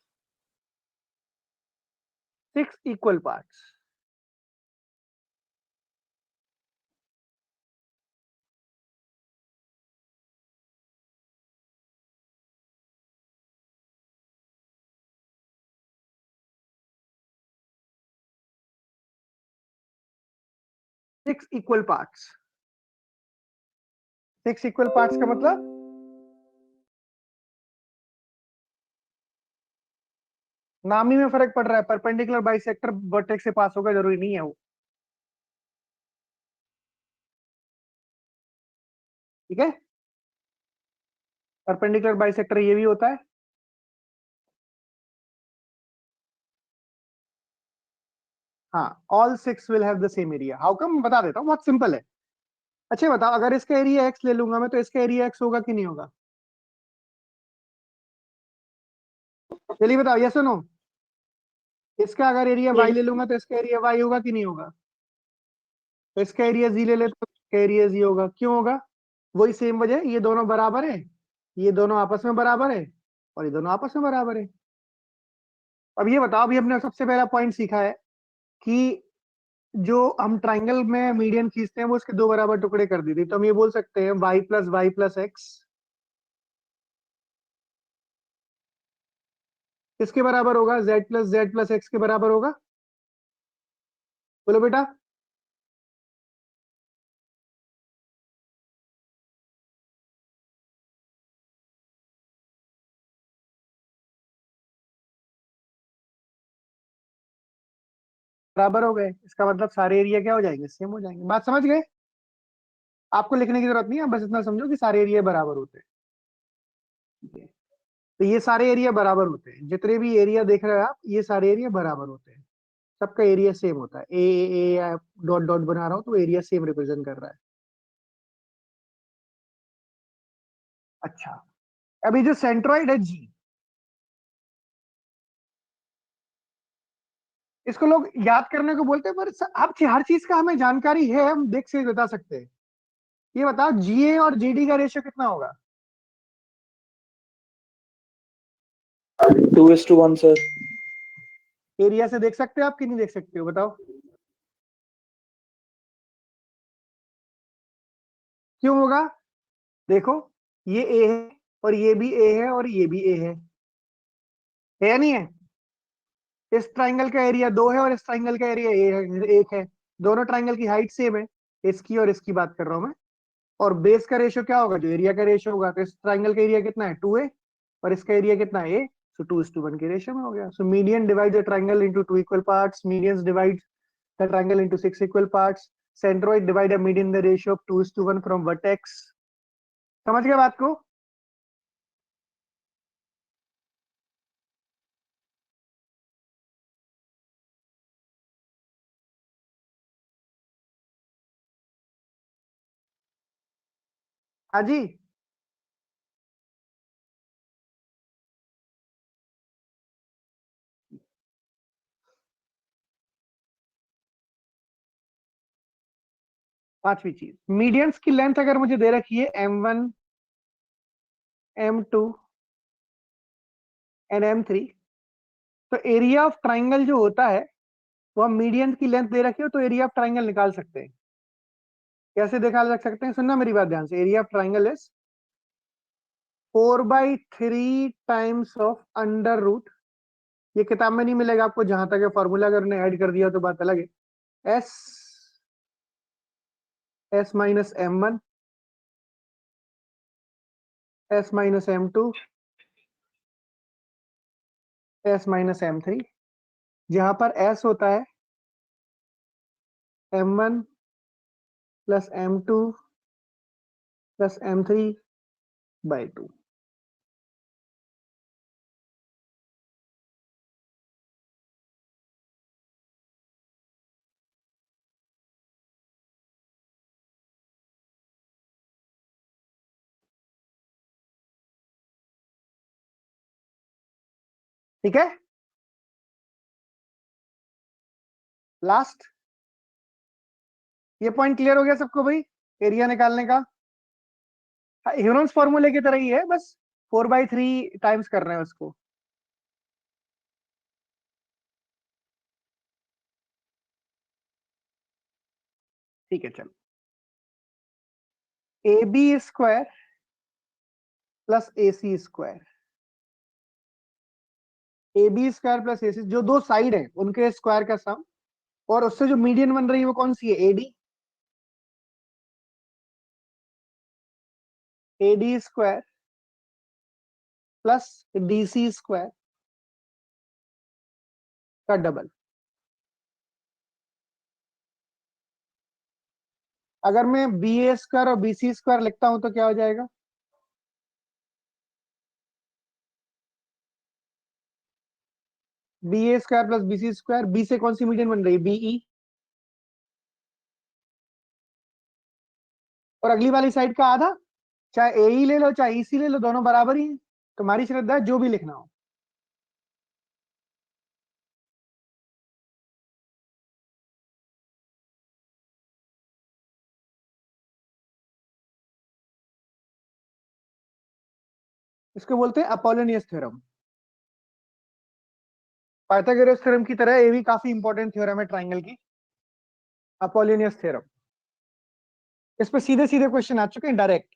6 equal parts. Six equal parts. 6 equal parts का मतलब नाम ही में फर्क पड़ रहा है। परपेंडिकुलर बाइसेक्टर वर्टेक्स से पास होगा जरूरी नहीं है वो, ठीक है। परपेंडिकुलर बाइसेक्टर ये भी होता है। हाँ, all 6 will have the same area. How come, बता देता हूँ, बहुत सिंपल है। अच्छा बताओ, अगर इसका एरिया एक्स ले लूंगा मैं, तो इसका एरिया एक्स होगा कि नहीं होगा? चलिए बताओ, यस और नो। इसका अगर एरिया वाई Yes. ले लूंगा तो इसका एरिया वाई होगा कि नहीं होगा? तो इसका एरिया जी ले ले तो इसका एरिया जी होगा। क्यों होगा? वही सेम वजह, ये दोनों बराबर है, ये दोनों आपस में बराबर है, और ये दोनों आपस में बराबर है। अब ये बताओ, अभी हमने सबसे पहला पॉइंट सीखा है कि जो हम ट्राइंगल में मीडियन खींचते हैं वो उसके दो बराबर टुकड़े कर दी थी, तो हम ये बोल सकते हैं y प्लस एक्स किसके बराबर होगा? z प्लस एक्स के बराबर होगा। बोलो बेटा। बराबर हो गए, इसका मतलब सारे एरिया क्या हो जाएंगे? सेम हो जाएंगे। बात समझ गए? आपको लिखने की जरूरत नहीं है, बस इतना समझो कि सारे एरिया बराबर होते हैं, ठीक है? तो ये सारे एरिया बराबर होते हैं, जितने भी एरिया देख रहे हो आप, ये सारे एरिया बराबर होते हैं। सबका एरिया सेम होता है। ए डॉट डॉट बना रहा हूं तो एरिया सेम रिप्रेजेंट कर रहा है। अच्छा, अभी जो सेंट्रॉइड है जी, इसको लोग याद करने को बोलते हैं, पर अब हर चीज का हमें जानकारी है, हम देख से बता सकते हैं। ये बताओ, जीए और जीडी का रेशियो कितना होगा? 2:1 सर। एरिया से देख सकते हो आप कि नहीं देख सकते हो? बताओ क्यों होगा? देखो, ये ए है, और ये भी ए है, और ये भी ए है या नहीं है? इस ट्राइंगल का एरिया 2 है, और इस ट्राइंगल का एरिया एक है। दोनों ट्राइंगल की हाइट सेम है, इसकी और इसकी बात कर रहा हूं मैं। और बेस का रेशियो क्या होगा? जो एरिया का रेशियो होगा। तो इस ट्राइंगल का एरिया कितना है? 2 है, और इसका एरिया कितना है? ए। सो 2:1 के रेशियो में हो गया। So median divide the triangle into 2 equal parts, medians divide the triangle into 6 equal parts, centroid divide a median the ratio of 2:1 from vertex. समझ गए बात को? हाँ जी। पांचवी चीज, मीडियंस की लेंथ अगर मुझे दे रखी है m1 m2 एंड m3, तो एरिया ऑफ ट्राइंगल जो होता है वो हम मीडियन की लेंथ दे रखी हो तो एरिया ऑफ ट्राइंगल निकाल सकते हैं। कैसे निकाल रख सकते हैं? सुनना मेरी बात ध्यान से। Area of triangle is 4/3 times of under root, ये किताब में नहीं मिलेगा आपको, जहां तक है फॉर्मूला अगर उन्हें ऐड कर दिया तो बात अलग है। S minus m1 S minus m2 S minus m3, जहां पर s होता है m1 plus m2 plus m3/2। ठीक है, लास्ट, ये पॉइंट क्लियर हो गया सबको भाई, एरिया निकालने का। ह्यूरन्स फॉर्मूले की तरह ही है, बस 4/3 टाइम्स कर रहे हैं उसको। ठीक है, चलो, A B square plus A C square, A B square plus A C, जो दो साइड है उनके स्क्वायर का सम, और उससे जो मीडियन बन रही है वो कौन सी है, AD, AD square plus DC square का डबल। अगर मैं बी ए स्क्वायर और बी सी स्क्वायर लिखता हूं तो क्या हो जाएगा, B A square plus B C square, B से कौन सी मीडियन बन रही है, बीई, और अगली वाली साइड का आधा, चाहे ए ई ले लो चाहे ई सी ले लो, दोनों बराबर ही है, तुम्हारी श्रद्धा है, जो भी लिखना हो। इसको बोलते हैं अपोलोनियस थ्योरम। पाइथागोरस थ्योरम की तरह ये भी काफी इंपॉर्टेंट थ्योरम है ट्राइंगल की, अपोलोनियस थ्योरम। इस पे सीधे सीधे क्वेश्चन आ चुके हैं डायरेक्ट।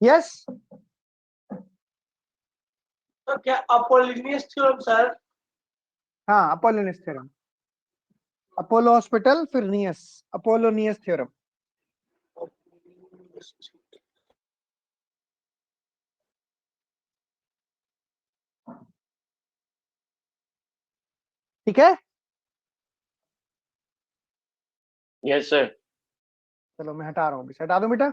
यस, तो क्या अपोलिनियस थ्योरम सर? हाँ, अपोलोनियस थ्योरम, अपोलो हॉस्पिटल फिर नियस, अपोलोनियस थ्योरम। ठीक है, यस सर। चलो मैं हटा रहा हूँ, हटा दो बेटा।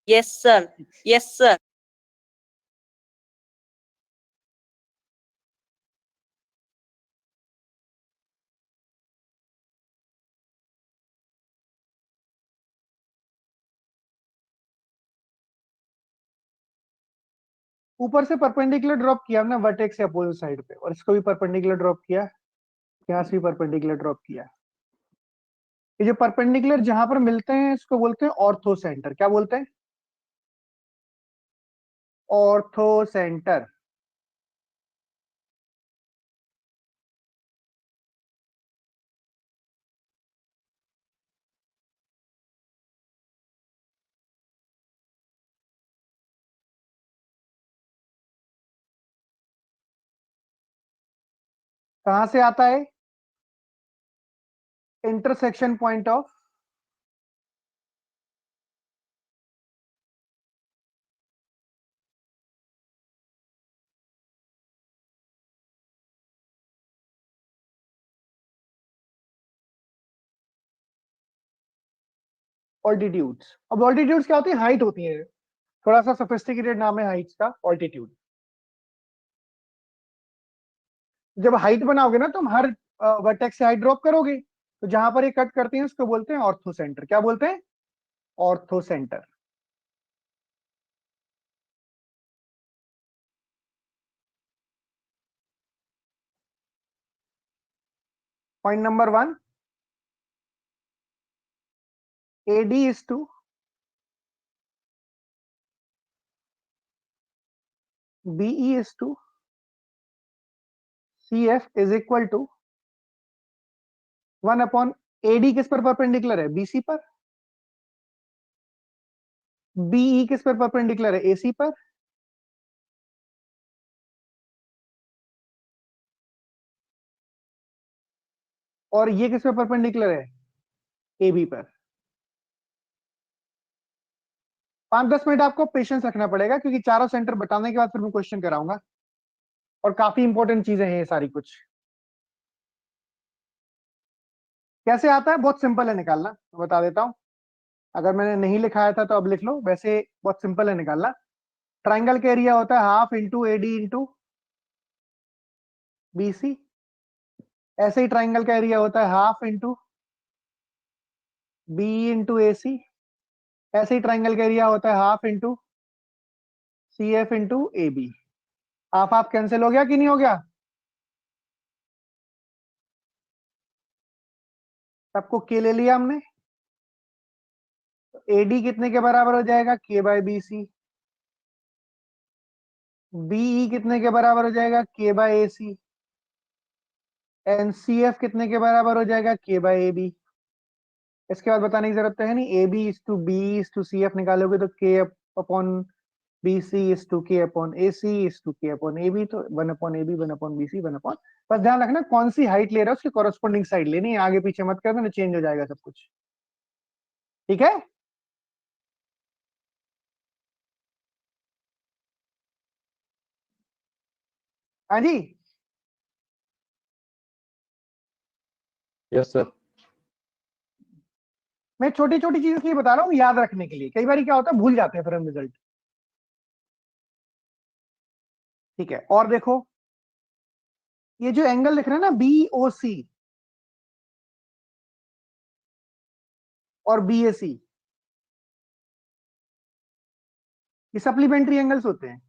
Yes, sir. Yes, sir. ऊपर से परपेंडिकुलर ड्रॉप किया हमने वर्टेक्स से अपोजिट साइड पे, और इसको भी परपेंडिकुलर ड्रॉप किया, यहाँ से भी परपेंडिकुलर ड्रॉप किया। ये जो परपेंडिकुलर जहां पर मिलते हैं इसको बोलते हैं ऑर्थो सेंटर। क्या बोलते हैं, ऑर्थो सेंटर। कहां से आता है, इंटरसेक्शन पॉइंट ऑफ ऑल्टीट्यूड्स। अब ऑल्टीट्यूड्स क्या होती है, हाइट होती है, थोड़ा सा सोफिस्टिकेटेड नाम है हाइट्स का, ऑल्टीट्यूड। जब हाइट बनाओगे ना तुम हर वर्टेक्स से हाइट ड्रॉप करोगे, तो जहां पर ये कट करते हैं उसको बोलते हैं ऑर्थो सेंटर। क्या बोलते हैं, ortho centre. Point number 1, AD is to BE is to CF is equal to 1 upon AD किस पर परपेंडिकुलर है, BC पर, BE किस पर परपेंडिकुलर है, AC पर, और ये किस पे परपेंडिकुलर है, ए बी पर। 5-10 मिनट आपको पेशेंस रखना पड़ेगा, क्योंकि चारों सेंटर बताने के बाद फिर मैं क्वेश्चन कराऊंगा, और काफी इंपॉर्टेंट चीजें हैं ये सारी कुछ। कैसे आता है? बहुत सिंपल है निकालना, मैं बता देता हूं। अगर मैंने नहीं लिखाया था तो अब लिख लो, वैसे बहुत सिंपल है निकालना। ट्राइंगल का एरिया होता है half into AD into BC. ऐसे ही ट्राइंगल का एरिया होता है half into B into A C. ऐसे ही ट्राइंगल का एरिया होता है half into C F into A B. Half cancel हो गया कि नहीं हो गया? सबको के ले लिया हमने। एडी कितने के बराबर हो जाएगा? के बाय बी सी। बीई कितने के बराबर हो जाएगा? के बाय ए सी। एनसीएफ कितने के बराबर हो जाएगा? के बाय ए बी। इसके बाद बताने की जरूरत तो है नहीं। A B is to B is to C F निकालोगे तो k upon B C is to k upon A C is to k upon A B, तो 1 upon A B 1 upon B C 1 upon. बस ध्यान रखना कौन सी height ले रहा है उसकी कॉरेस्पॉन्डिंग साइड लेनी है, आगे पीछे मत कर देना, चेंज हो जाएगा सब कुछ। ठीक है? हाँ जी। Yes sir. मैं छोटी छोटी चीजें इसलिए बता रहा हूँ याद रखने के लिए, कई बार क्या होता है भूल जाते हैं फिर हम रिजल्ट। ठीक है, और देखो ये जो एंगल लिख रहे हैं ना बी ओ सी और बी ए सी, ये सप्लीमेंट्री एंगल्स होते हैं।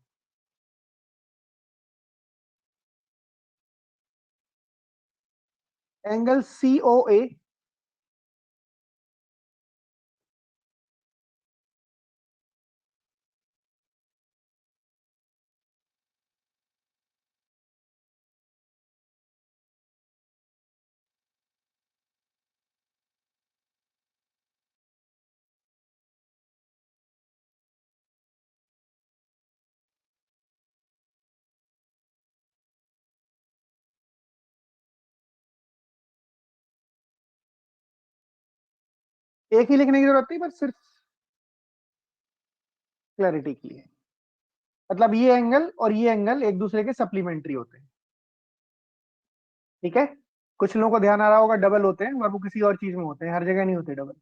एंगल सी ओ ए एक ही लिखने की जरूरत नहीं, पर सिर्फ क्लैरिटी के लिए। मतलब ये एंगल और ये एंगल एक दूसरे के सप्लीमेंट्री होते हैं। ठीक है? कुछ लोगों को ध्यान आ रहा होगा डबल होते हैं, और वो किसी और चीज में होते हैं, हर जगह नहीं होते डबल।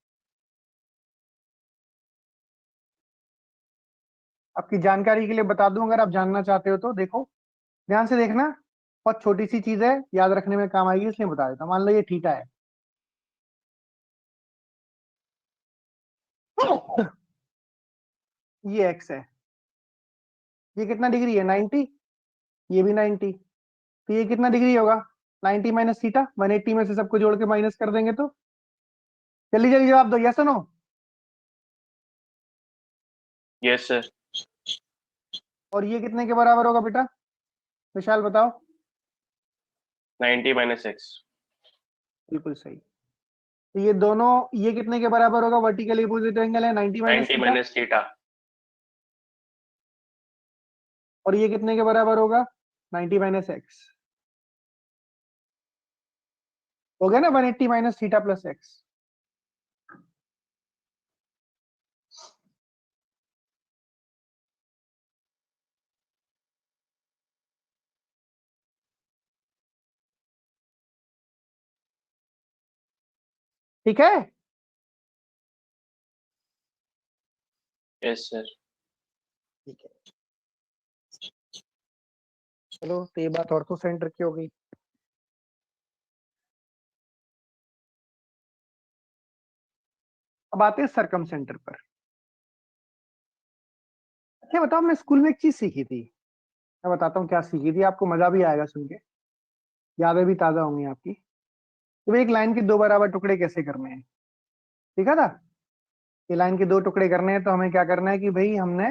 आपकी जानकारी के लिए बता दूं, अगर आप जानना चाहते हो तो देखो, ध्यान से देखना, बहुत छोटी सी चीज है, याद रखने में काम आएगी इसलिए बता देता हूं। मान लो ये थीटा है, ये एक्स है, ये कितना डिग्री है? 90। ये भी 90, तो ये कितना डिग्री होगा? 90 माइनस थीटा। 180 में से सबको जोड़ के माइनस कर देंगे तो जल्दी जल्दी जवाब दो, यस और नो। Yes sir. और ये कितने के बराबर होगा बेटा? विशाल बताओ। 90 माइनस एक्स। बिल्कुल सही। तो ये दोनों, ये कितने के बराबर होगा? वर्टिकल अपोजिट एंगल है, 90 माइनस 90 थीटा। Minus theta. और ये कितने के बराबर होगा? 90 माइनस एक्स। हो गया ना? 180 माइनस थीटा प्लस एक्स। ठीक है? Yes sir. ठीक है, चलो तो ये बात ऑर्थो सेंटर की हो गई। अब आते हैं सरकम सेंटर पर। अच्छा बताओ, मैं स्कूल में एक चीज सीखी थी, मैं बताता हूँ क्या सीखी थी, आपको मजा भी आएगा सुन के, यादें भी ताजा होंगी आपकी। तो भाई एक लाइन के दो बराबर टुकड़े कैसे करने हैं? ठीक है ना? ये लाइन के दो टुकड़े करने हैं तो हमें क्या करना है कि भाई हमने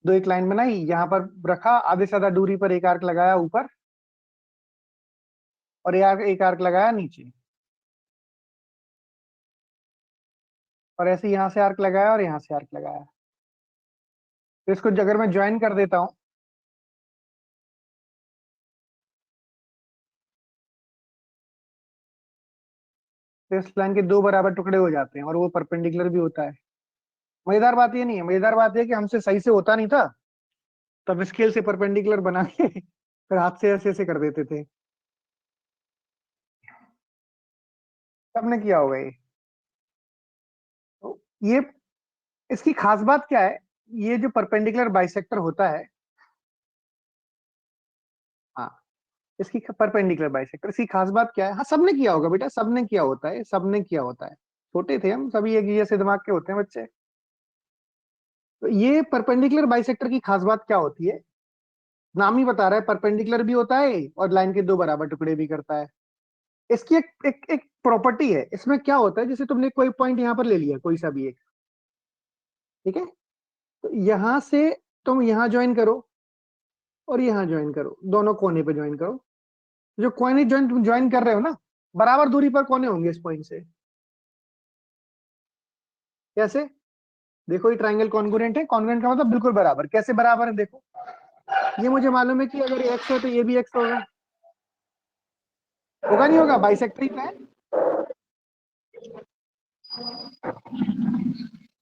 दो एक लाइन बनाई, यहाँ पर रखा, आधे से ज्यादा दूरी पर एक आर्क लगाया ऊपर, और एक आर्क लगाया नीचे, और ऐसे यहाँ से आर्क लगाया और यहाँ से आर्क लगाया। तो इसको अगर मैं ज्वाइन कर देता हूं, तो इस लाइन के दो बराबर टुकड़े हो जाते हैं और वो परपेंडिकुलर भी होता है। मजेदार बात ये नहीं है, मजेदार बात ये कि हमसे सही से होता नहीं था, तब स्केल से परपेंडिकुलर बना के फिर हाथ से ऐसे ऐसे कर देते थे। सबने किया होगा ये। तो ये इसकी खास बात क्या है, ये जो परपेंडिकुलर बाइसेक्टर होता है, हाँ इसकी परपेंडिकुलर बाइसेक्टर, इसकी खास बात क्या है, हाँ सबने किया होगा बेटा, सबने किया होता है, सबने किया होता है, छोटे थे हम सभी एक जैसे दिमाग के होते हैं बच्चे। तो ये परपेंडिकुलर बाइसेक्टर की खास बात क्या होती है, नाम ही बता रहा है, परपेंडिकुलर भी होता है और लाइन के दो बराबर टुकड़े भी करता है। इसकी एक प्रॉपर्टी है, इसमें क्या होता है, जैसे तुमने कोई पॉइंट यहां पर ले लिया, कोई सा भी एक, ठीक है, तो यहां से तुम यहां ज्वाइन करो और यहां ज्वाइन करो, दोनों कोने पे ज्वाइन करो। जो कोने ज्वाइन ज्वाइन कर रहे हो ना, बराबर दूरी पर कोने होंगे इस पॉइंट से। कैसे? देखो ये ट्राइंगल कॉन्ग्रुएंट है, कॉन्ग्रुएंट का मतलब बिल्कुल बराबर। कैसे बराबर है? देखो ये मुझे मालूम है कि अगर ये x है तो ये भी x होगा, होगा नहीं होगा? बाइसेक्टर ही तो है।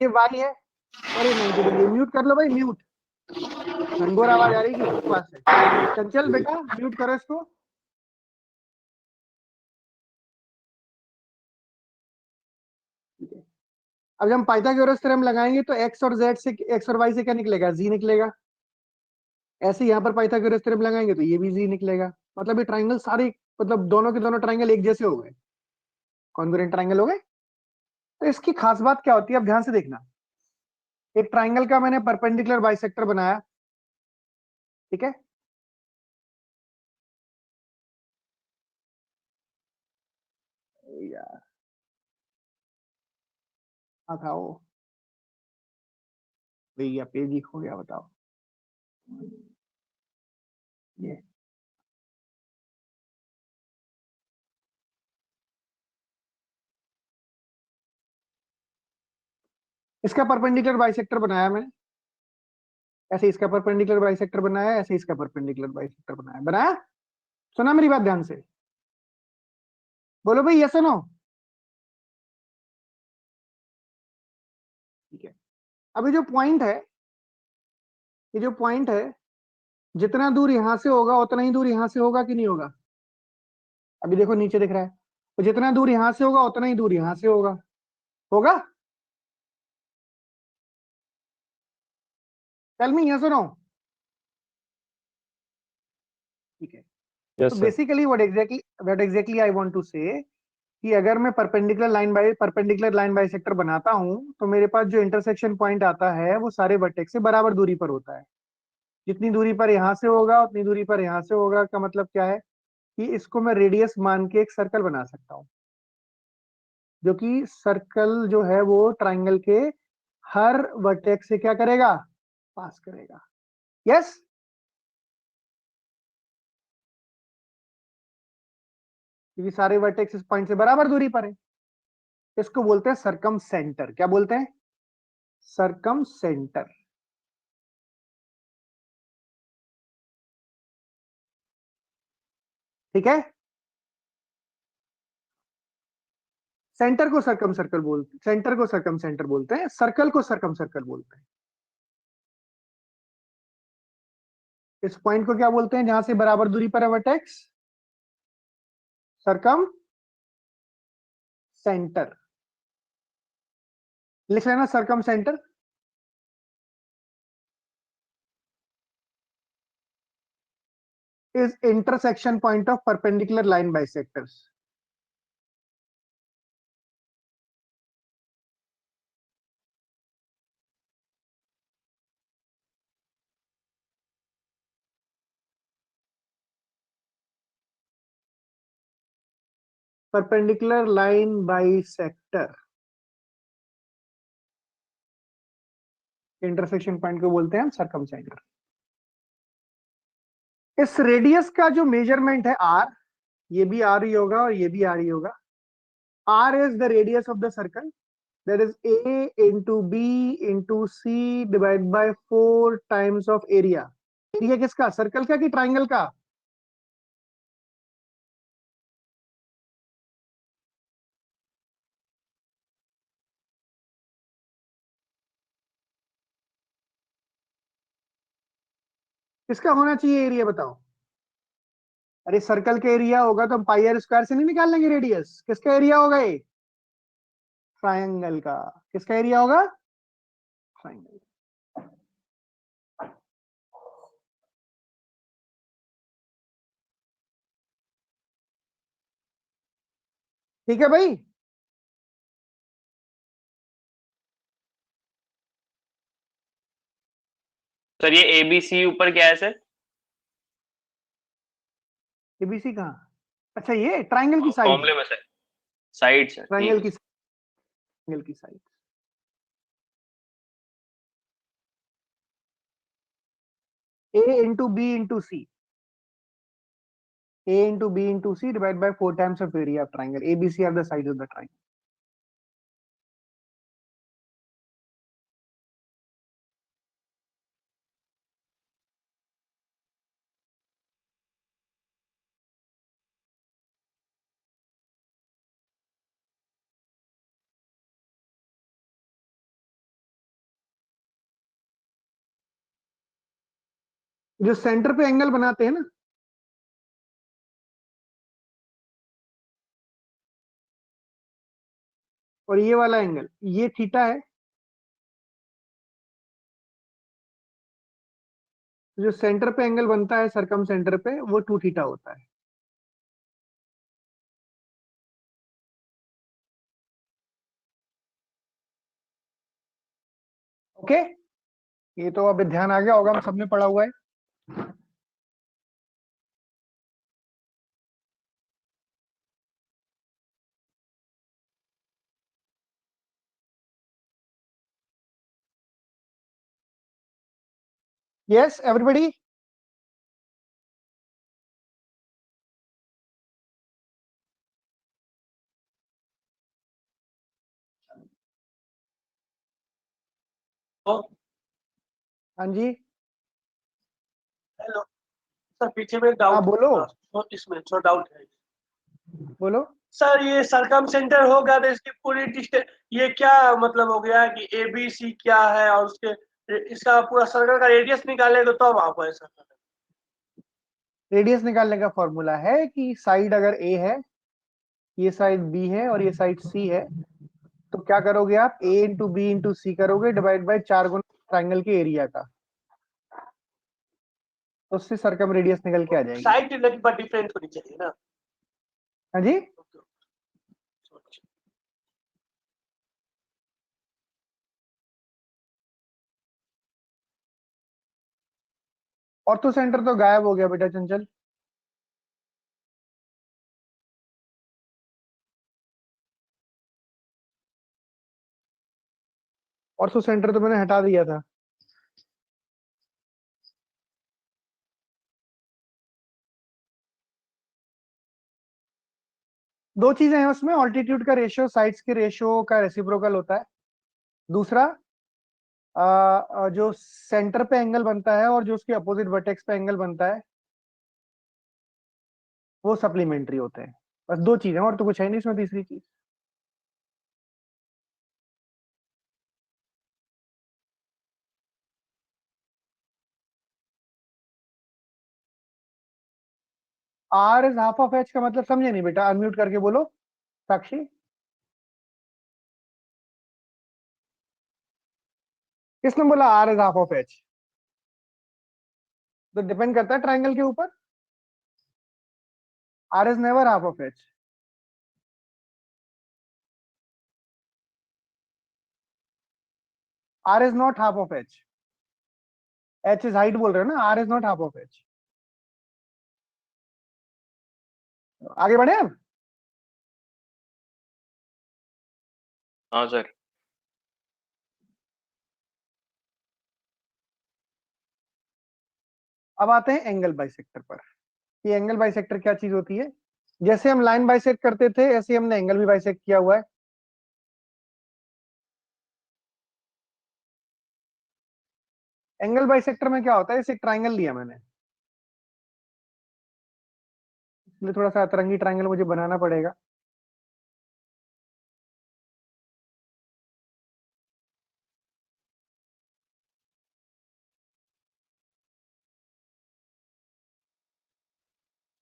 ये y है, अरे नहीं तो ये म्यूट कर लो भाई, म्यूट, घनघोर आवाज आ रही है, किसके पास है? चंचल बेटा म्यूट करो इसको। अब जब हम पाइथागोरस थ्योरम लगाएंगे तो x और z से, x और y से क्या निकलेगा? z निकलेगा। ऐसे यहाँ पर पाइथागोरस थ्योरम लगाएंगे तो ये भी z निकलेगा। मतलब ये ट्राइंगल सारे, मतलब दोनों के दोनों ट्राइंगल एक जैसे हो गए, कॉन्ग्रुएंट ट्राइंगल हो गए। तो इसकी खास बात क्या होती है, अब ध्यान से देखना। एक ट्राइंगल का मैंने परपेंडिकुलर बाइसेक्टर बनाया, ठीक है, यार था वो भैया, पेज ही खो गया, बताओ। ये इसका परपेंडिकुलर बाइसेक्टर बनाया मैंने, ऐसे इसका परपेंडिकुलर बाइसेक्टर बनाया, ऐसे इसका परपेंडिकुलर बाइसेक्टर बनाया। बनाया? सुना मेरी बात ध्यान से? बोलो भाई यस और नो। ठीक है, अभी जो पॉइंट है, ये जो पॉइंट है, जितना दूर यहां से होगा उतना ही दूर यहां से होगा कि नहीं होगा? अभी देखो नीचे दिख रहा है, तो जितना दूर यहां से होगा उतना ही दूर यहां से होगा, होगा? टेल मी यस और नो। ठीक है, Yes, तो sir. Basically what exactly I want to say कि अगर मैं परपेंडिकुलर लाइन बाई सेक्टर बनाता हूं तो मेरे पास जो इंटरसेक्शन पॉइंट आता है वो सारे वर्टेक्स से बराबर दूरी पर होता है। जितनी दूरी पर यहां से होगा उतनी दूरी पर यहां से होगा, का मतलब क्या है कि इसको मैं रेडियस मान के एक सर्कल बना सकता हूं, जो कि सर्कल जो है वो ट्राइंगल के हर वर्टेक्स से क्या करेगा? पास करेगा। यस? क्योंकि सारे वर्टेक्स इस पॉइंट से बराबर दूरी पर है। इसको बोलते हैं सरकम सेंटर। क्या बोलते हैं? सरकम सेंटर। ठीक है, सेंटर को सरकम सर्कल बोलते, सेंटर को सरकम सेंटर बोलते हैं, सर्कल को सरकम सर्कल बोलते हैं। इस पॉइंट को क्या बोलते हैं जहां से बराबर दूरी पर है वर्टेक्स? सरकम सेंटर। लिख लेना circumcentre. Is intersection point of perpendicular line bisectors. Perpendicular line bisector intersection point को बोलते हैं हम सरकम सेंटर। इस रेडियस का जो मेजरमेंट है आर, ये भी आर ही होगा और ये भी आर ही होगा। R is the radius of the circle, that is a into b into c divide by 4 times of area. Area किसका? सर्कल का कि ट्राइंगल का? किसका होना चाहिए एरिया बताओ? अरे सर्कल का एरिया होगा तो हम पाई आर स्क्वायर से नहीं निकाल लेंगे रेडियस। किसका एरिया होगा ये? ट्रायंगल का। किसका एरिया होगा? ट्रायंगल। ठीक है भाई। सर ये एबीसी ऊपर क्या है सर? एबीसी कहाँ? अच्छा ये ट्रायंगल की साइड फॉर्मूले में सर, साइड सर, ठीक ट्रायंगल है। की ट्रायंगल की side. A into B into C. A into B into C divided by 4 times of area of triangle. ABC are the sides of the triangle. जो centre पे angle बनाते हैं ना, और ये वाला एंगल, ये थीटा है। जो सेंटर पे एंगल बनता है सरकम सेंटर पे, वो 2 थीटा होता है। ओके, ये तो अब ध्यान आ गया होगा, हम सबने पढ़ा हुआ है। Yes everybody. हाँ जी, हेलो सर, पीछे में हाँ डाउट, बोलो इसमें थोड़ा डाउट है बोलो। सर। ये सरकम सेंटर होगा तो इसकी पूरी डिस्टेंस, ये क्या मतलब हो गया कि एबीसी क्या है, और उसके इसका पूरा सर्कल का रेडियस निकालेगा तो आप ऐसा रेडियस निकालने का फॉर्मूला है कि साइड अगर ए है, ये साइड बी है और ये साइड सी है, तो क्या करोगे आप? ए इंटू बी इंटू सी करोगे डिवाइड बाय 4 गुना ट्राइंगल के एरिया का, तो उससे सरकम रेडियस निकल के आ जाएगी। साइड पर डिफरेंट होनी चाहिए ना? हाँ जी, ऑर्थो सेंटर तो गायब हो गया बेटा चंचल। ऑर्थो सेंटर तो मैंने हटा दिया था। दो चीजें हैं उसमें, ऑल्टीट्यूड का रेशियो साइड्स के रेशियो का रेसिप्रोकल होता है। दूसरा, जो सेंटर पे एंगल बनता है और जो उसके अपोजिट वर्टेक्स पे एंगल बनता है, वो सप्लीमेंट्री होते हैं। बस दो चीजें, और तो कुछ है नहीं इसमें तीसरी चीज। R is half of H का मतलब समझे नहीं बेटा? अनम्यूट करके बोलो साक्षी। किसने बोला R is half of H? तो डिपेंड करता है ट्राइंगल के ऊपर। R is never half of H. R is not half of H. H is height बोल रहे हो ना, R is not half of H. आगे बढ़े हाँ सर। अब आते हैं एंगल बाइसेक्टर पर। ये एंगल बाइसेक्टर क्या चीज होती है? जैसे हम लाइन बाइसेक्ट करते थे, ऐसे हमने एंगल भी बाइसेक्ट किया हुआ है। एंगल बाइसेक्टर में क्या होता है? इसे ट्राइंगल लिया मैंने, इसलिए थोड़ा सा अतरंगी ट्राइंगल मुझे बनाना पड़ेगा।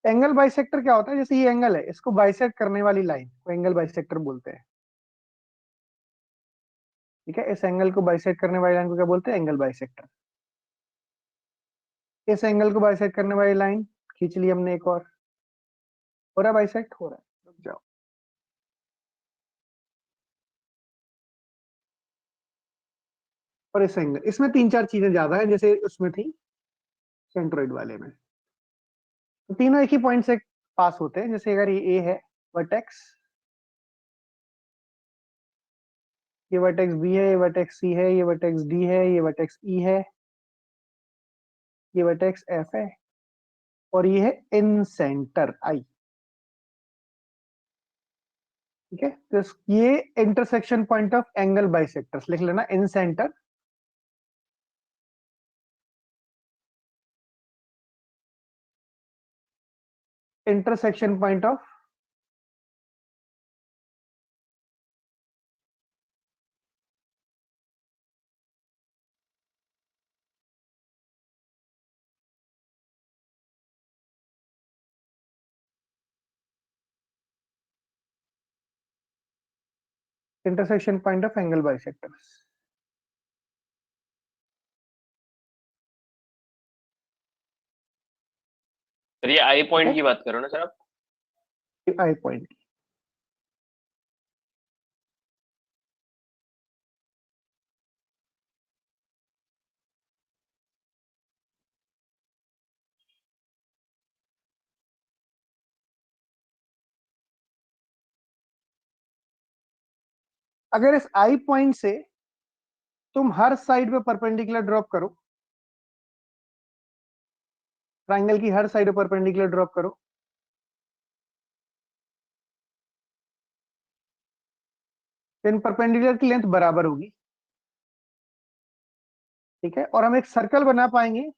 एंगल बाइसेक्टर क्या होता है? जैसे ये एंगल है, इसको बाइसेक्ट करने वाली लाइन को एंगल बाइसेक्टर बोलते हैं। ठीक है, इस एंगल को बाइसेक्ट करने वाली लाइन को क्या बोलते हैं? Angle bisector. इस एंगल को बाइसेक्ट करने वाली लाइन खींच ली हमने एक और, हो रहा है बाइसेक्ट, हो रहा है। रुक जाओ, और इस एंगल, इसमें 3-4 चीजें ज्यादा है जैसे उसमें थी सेंट्रोइड वाले में। तो तीनों एक ही पॉइंट से पास होते हैं। जैसे अगर ये ए है वर्टेक्स, ये वर्टेक्स बी है, ये वर्टेक्स सी है, ये वर्टेक्स डी है, ये वर्टेक्स ई है, ये वर्टेक्स एफ है, और ये है इन सेंटर आई। ठीक है, तो ये intersection point of angle bisectors लिख लेना, incentre, intersection point of intersection point of angle bisectors. Sir ये आई पॉइंट की बात करो ना सर आप? I point. अगर इस आई पॉइंट से तुम हर साइड पे परपेंडिकुलर ड्रॉप करो, ट्राइंगल की हर साइड पे परपेंडिकुलर ड्रॉप करो, तो इन परपेंडिकुलर की लेंथ बराबर होगी। ठीक है, और हम एक सर्कल बना पाएंगे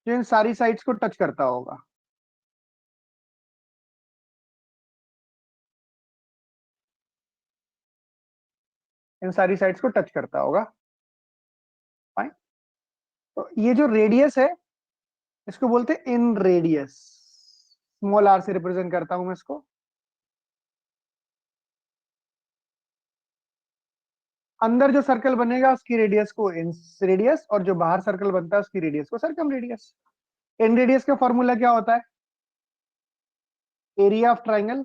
जो इन सारी साइड्स को टच करता होगा। इन सारी साइड्स को टच करता होगा। फाइन। तो ये जो रेडियस है इसको बोलते हैं इन रेडियस, स्मॉल आर से रिप्रेजेंट करता हूं मैं इसको। अंदर जो सर्कल बनेगा उसकी रेडियस को इन रेडियस, और जो बाहर सर्कल बनता है उसकी रेडियस को सर्कम रेडियस। इन रेडियस का फॉर्मूला क्या होता है? Area of triangle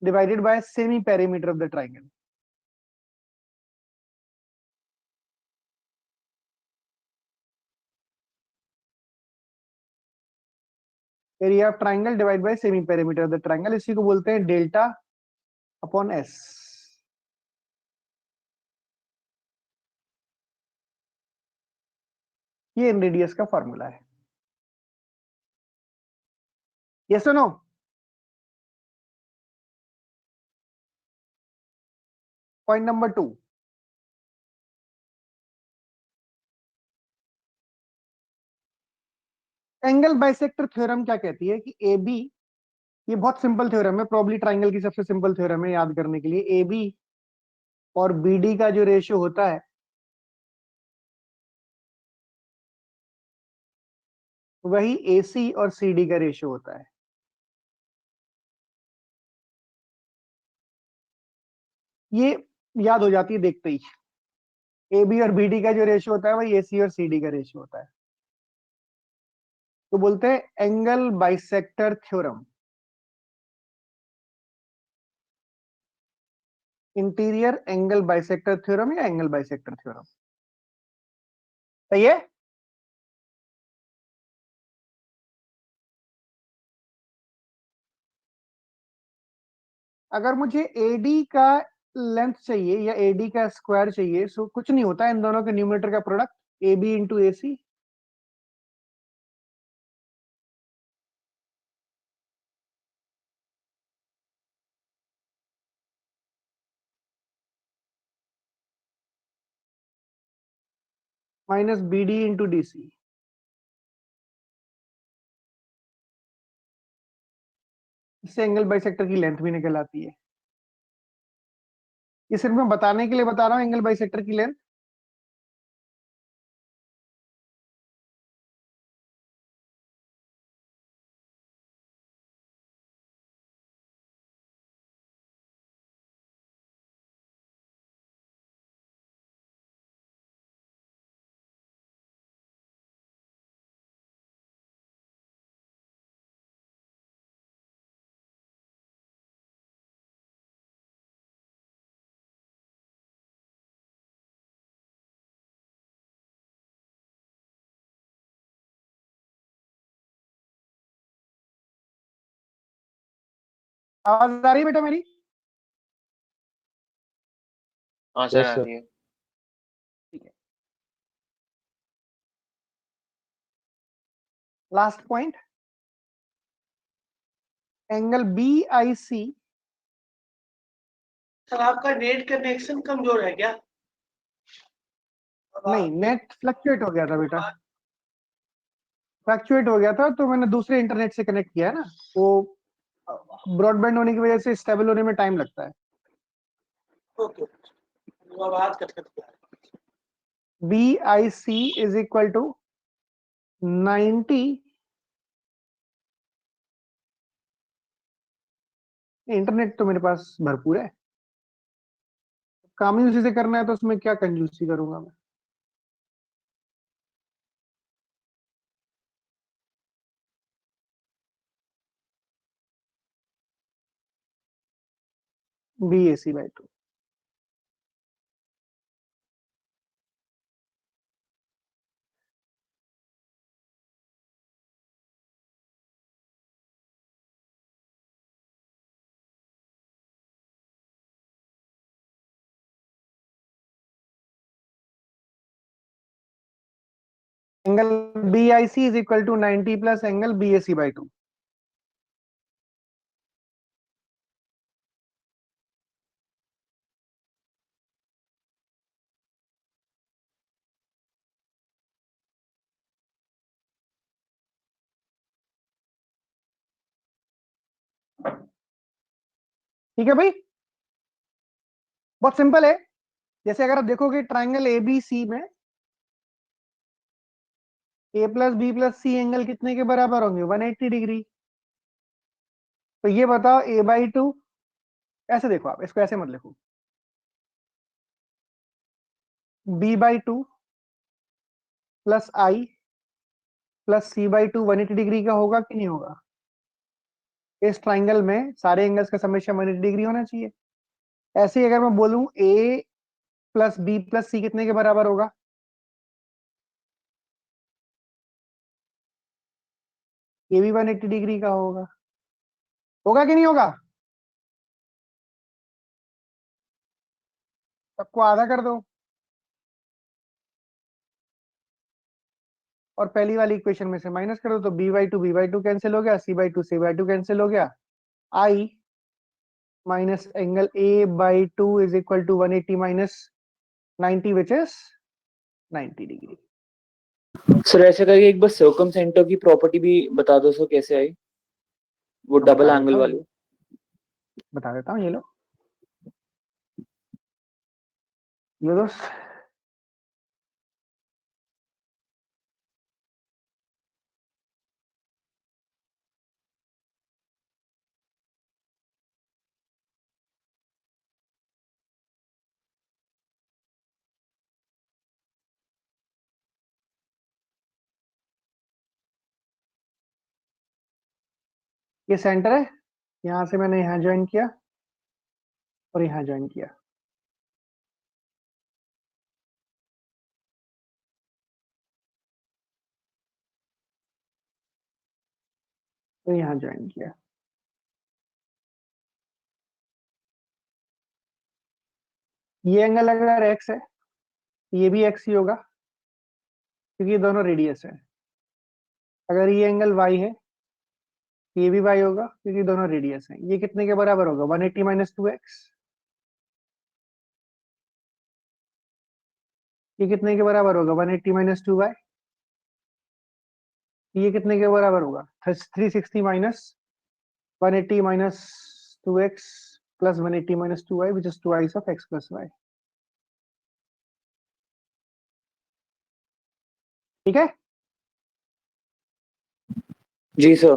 divided by semi perimeter of the triangle. Area of triangle divide by semi perimeter of the triangle, इसी को बोलते हैं डेल्टा अपॉन एस। ये इन रेडियस का फॉर्मूला है। यस और no? Point number 2, angle bisector theorem क्या कहती है कि ए बी, ये बहुत सिंपल थ्योरम है, प्रॉब्ली ट्राइंगल की सबसे सिंपल थ्योरम है याद करने के लिए। ए बी और बी डी का जो रेशियो होता है वही ए सी और सी डी का रेशियो होता है। ये याद हो जाती है देखते ही। ए बी और बी डी का जो रेशियो होता है वही ए सी और सी डी का रेशियो होता है। तो बोलते हैं angle bisector theorem, interior angle bisector theorem या एंगल बाइसेक्टर थ्योरम। सही है? अगर मुझे एडी का लेंथ चाहिए या एडी का स्क्वायर चाहिए, सो कुछ नहीं होता, इन दोनों के न्यूमरेटर का product A B into A C, minus B D into D C. इससे एंगल बाइसेक्टर की लेंथ भी निकल आती है। ये सिर्फ मैं बताने के लिए बता रहा हूं एंगल बाइसेक्टर की लेंथ। आवाज आ रही है बेटा मेरी? हाँ सर Yes, आ sir. रही है। Last point, angle BIC। Sir आपका नेट कनेक्शन कमजोर है क्या? नहीं, नेट फ्लक्चुएट हो गया था बेटा, फ्लक्चुएट हो गया था तो मैंने दूसरे इंटरनेट से कनेक्ट किया है ना, वो ब्रॉडबैंड होने की वजह से स्टेबल होने में टाइम लगता है। ओके, आवाज कट आ रही है। BIC is equal to 90, internet तो मेरे पास भरपूर है, काम ही उसी से करना है तो उसमें क्या कंजूसी करूंगा मैं। BAC/2। Angle BIC is equal to 90 plus angle BAC/2। ठीक है भाई, बहुत सिंपल है। जैसे अगर आप देखोगे ट्राइंगल ABC में A plus B plus C angle कितने के बराबर होंगे? 180 डिग्री। तो ये बताओ A/2, ऐसे देखो, आप इसको ऐसे मत लिखो, B/2 plus I plus C/2 180 degree का होगा कि नहीं होगा? इस ट्राइंगल में सारे एंगल्स का समेशन 180 डिग्री होना चाहिए। ऐसे ही अगर मैं बोलूं A plus B plus C कितने के बराबर होगा? ये भी 180 डिग्री का होगा, होगा कि नहीं होगा? सबको आधा कर दो और पहली वाली इक्वेशन में से माइनस कर दो, तो B/2 कैंसिल हो गया, C/2 कैंसिल हो गया, I minus angle A/2 is equal to 180 minus 90 which is 90 degree. Sir ऐसे करके एक बार सर्कमसेंटर की प्रॉपर्टी भी बता दो सर, कैसे आई वो डबल एंगल वाली? बता देता हूँ, ये लो, ये दोस्त, ये सेंटर है, यहां से मैंने यहाँ ज्वाइन किया और यहाँ ज्वाइन किया, तो यहाँ ज्वाइन किया। ये एंगल अगर x है, ये भी x ही होगा क्योंकि ये दोनों रेडियस है। अगर ये एंगल y है, ये भी y होगा क्योंकि दोनों रेडियस है। ये कितने के बराबर होगा? 180 माइनस 2x। ये कितने के बराबर होगा? 180 माइनस 2y। ये कितने के बराबर होगा? 360 minus 180 minus 2x plus 180 minus 2y which is twice of x plus y। ठीक है, जी सर।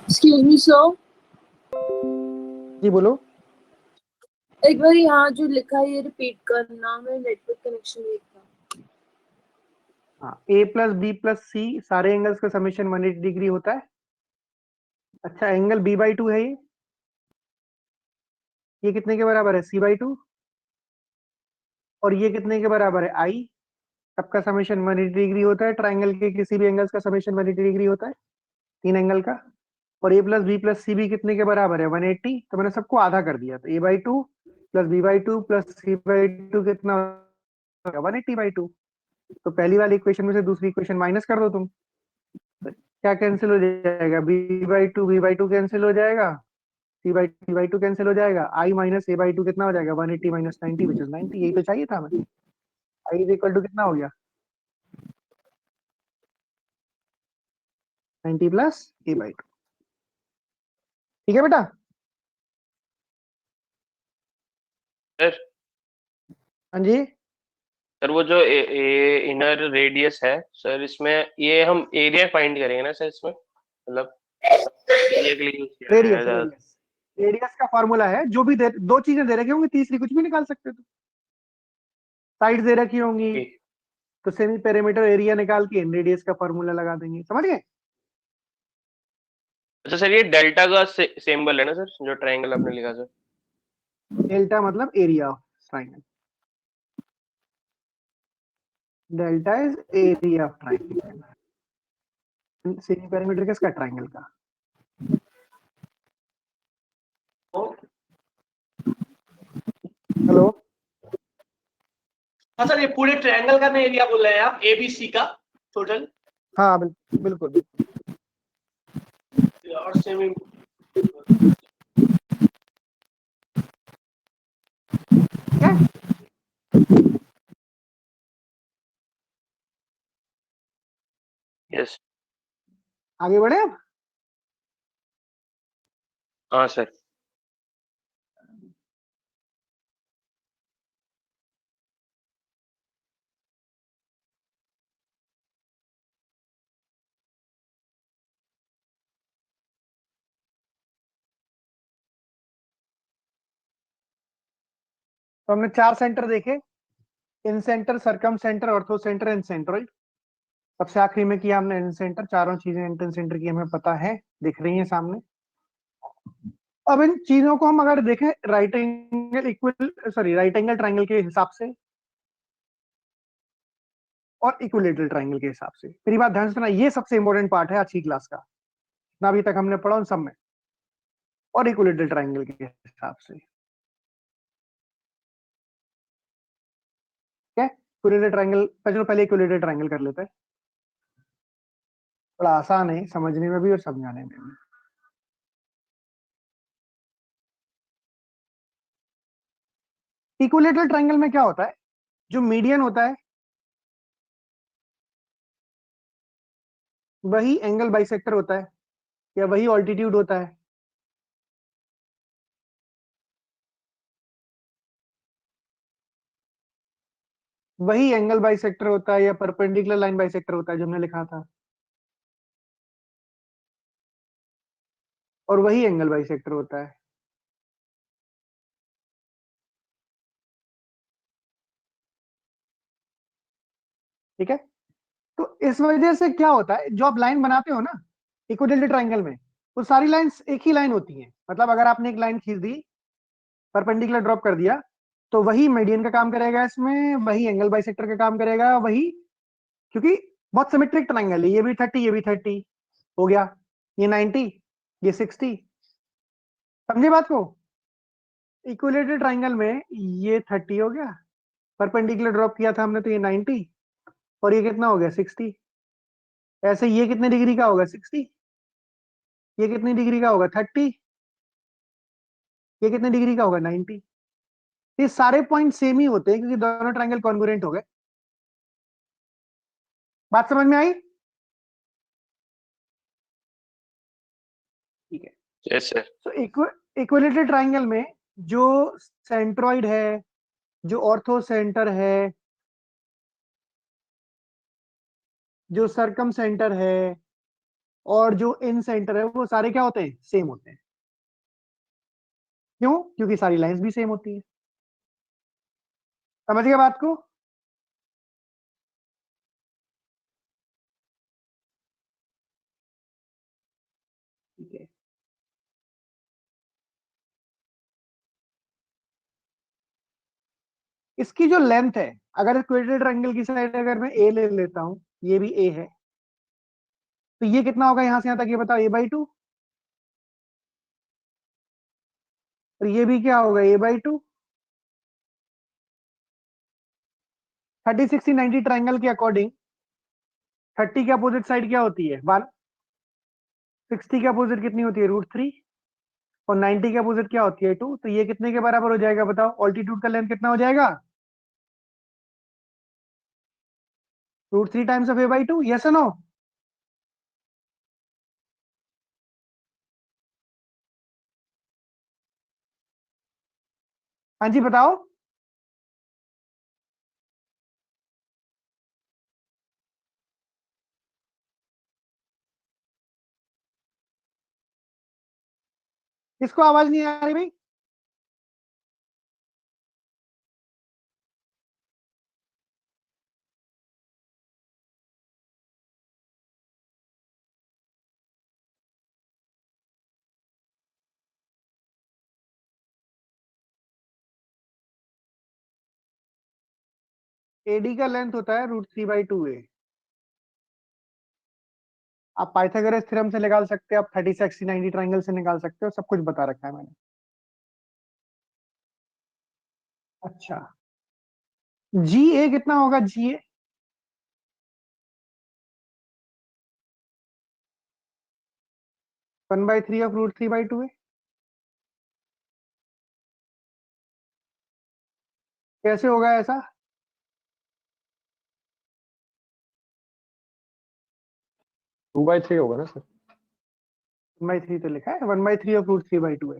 एक्सक्यूज मी सर, जी बोलो। एक बार यहाँ जो लिखा है ये रिपीट करना, मैं नेटवर्क कनेक्शन देखा। हाँ, A plus B plus C सारे एंगल्स का समेशन 180 डिग्री होता है। अच्छा, एंगल B/2 है, ये कितने के बराबर है? C/2। और ये कितने के बराबर है, आई। सबका समेशन 180 डिग्री होता है, ट्राइंगल के किसी भी एंगल्स का समेशन 180 डिग्री होता है, तीन एंगल का। और ए प्लस बी प्लस सी भी कितने के बराबर है, 180। तो मैंने सबको आधा कर दिया, तो a/2 plus b/2 plus c/2 कितना होगा, 180/2। तो पहली वाली इक्वेशन में से दूसरी इक्वेशन माइनस कर दो तुम, तो क्या कैंसिल हो जाएगा, b/2 कैंसिल हो जाएगा, c/2 कैंसिल हो जाएगा, i माइनस a/2 कितना हो जाएगा, 180 माइनस 90 विच इज 90। यही तो चाहिए था हमें। i इज इक्वल टू कितना हो गया, 90 प्लस a/2। ठीक है बेटा। सर हाँ जी, सर वो जो इनर रेडियस है सर, इसमें ये हम एरिया फाइंड करेंगे ना सर, इसमें मतलब एरिया के लिए यूज किया रेडियस है ज्यादा। रेडियस रेडियस का फॉर्मूला है, जो भी दो चीजें दे रखी होंगी, तीसरी कुछ भी निकाल सकते हो तुम। साइड दे रखी होंगी ठीक। तो सेमी पेरीमीटर एरिया निकाल के रेडियस का फॉर्मूला लगा देंगे, समझ गए। अच्छा सर, ये डेल्टा का सिंबल है ना सर, जो ट्रायंगल आपने लिखा सर। डेल्टा मतलब area of triangle, delta is area of triangle, semi perimeter किसका, ट्राइंगल का। हेलो, हाँ सर, ये पूरे ट्रायंगल का एरिया बोल रहे हैं आप, ABC का टोटल। हाँ बिल्कुल बिल्कुल। और सेमी क्या यस। आगे बढ़े अब। हाँ सर। तो हमने 4 सेंटर देखे, इन सेंटर, सरकम सेंटर, ऑर्थो सेंटर, इन सेंट्रोइड। सबसे आखिरी में किया हमने इन सेंटर। चारों चीजें इंटर सेंटर की हमें पता है, दिख रही हैं सामने। अब इन चीजों को हम अगर देखें right angle equal, sorry, right angle triangle के हिसाब से और इक्विलेटरल ट्राइंगल के हिसाब से, मेरी बात ध्यान से सुना, ये सबसे इंपॉर्टेंट पार्ट है आज की क्लास का, ना अभी तक हमने पढ़ा उन सब में, और इक्विलेटरल ट्राइंगल के हिसाब से। क्या इक्विलेटरल ट्राइंगल, चलो पहले इक्विलेटरल ट्राइंगल कर लेते हैं, थोड़ा आसान है समझने में भी और समझाने में भी। इक्विलेटरल ट्राइंगल में क्या होता है, जो मीडियन होता है वही एंगल बाइसेक्टर होता है, या वही ऑल्टीट्यूड होता है। वही एंगल बाइसेक्टर होता है या परपेंडिकुलर लाइन बाइसेक्टर होता है जो हमने लिखा था, और वही एंगल बाइसेक्टर होता है। ठीक है। तो इस वजह से क्या होता है, जो आप लाइन बनाते हो ना इक्विलेटरल ट्राइंगल में, वो सारी लाइंस एक ही लाइन होती हैं। मतलब अगर आपने एक लाइन खींच दी, परपेंडिकुलर ड्रॉप कर दिया, तो वही मीडियन का काम करेगा इसमें, वही एंगल बाइसेक्टर का काम करेगा, वही, क्योंकि बहुत सिमेट्रिक ट्राइंगल है, ये भी 30 ये भी 30 हो गया, ये 90 ये 60। समझे बात को। इक्विलेटरल ट्राइंगल में ये 30 हो गया, परपेंडिकुलर ड्रॉप किया था हमने तो ये 90, और ये कितना हो गया 60। ऐसे ये कितने डिग्री का होगा 60, ये कितनी डिग्री का होगा 30, ये कितने डिग्री का होगा 90। ये सारे पॉइंट सेम ही होते हैं क्योंकि दोनों ट्राइंगल कॉन्ग्रुएंट हो गए। बात समझ में आई। ठीक है। Yes sir. तो इक्विलेटरल ट्राइंगल में जो सेंट्रॉइड है, जो ऑर्थो सेंटर है, जो सरकम सेंटर है, और जो इन सेंटर है, वो सारे क्या होते हैं, सेम होते हैं। क्यों, क्योंकि सारी लाइंस भी सेम होती है। समझ गए बात को। ठीक है। इसकी जो लेंथ है, अगर इक्वेटोरियल ट्रायंगल की साइड अगर मैं ए ले लेता हूं, ये भी ए है, तो ये कितना होगा यहां से यहां तक, ये बताओ, a/2, और ये भी क्या होगा, a/2। 30, 60, 90 ट्रायंगल के अकॉर्डिंग 30 की अपोजिट साइड क्या होती है, 1। 60 की अपोजिट कितनी होती है, √3, और 90 की अपोजिट क्या होती है, 2। तो ये कितने के बराबर हो जाएगा बताओ, ऑल्टीट्यूड का लेंथ कितना हो जाएगा, √3 टाइम्स ऑफ a/2, यस और नो। हाँ जी बताओ। किसको आवाज नहीं आ रही भाई? एडी का लेंथ होता है √3/2a। आप पाइथागोरस थ्योरम से निकाल सकते हो, आप 30, 60, 90 ट्रायंगल से निकाल सकते हो, सब कुछ बता रखा है मैंने। अच्छा, GA कितना होगा, GA 1/3 ऑफ √3/2a। कैसे होगा ऐसा? 2/3 होगा ना सर? 1/3 तो लिखा है, 1/3 of √3/2a।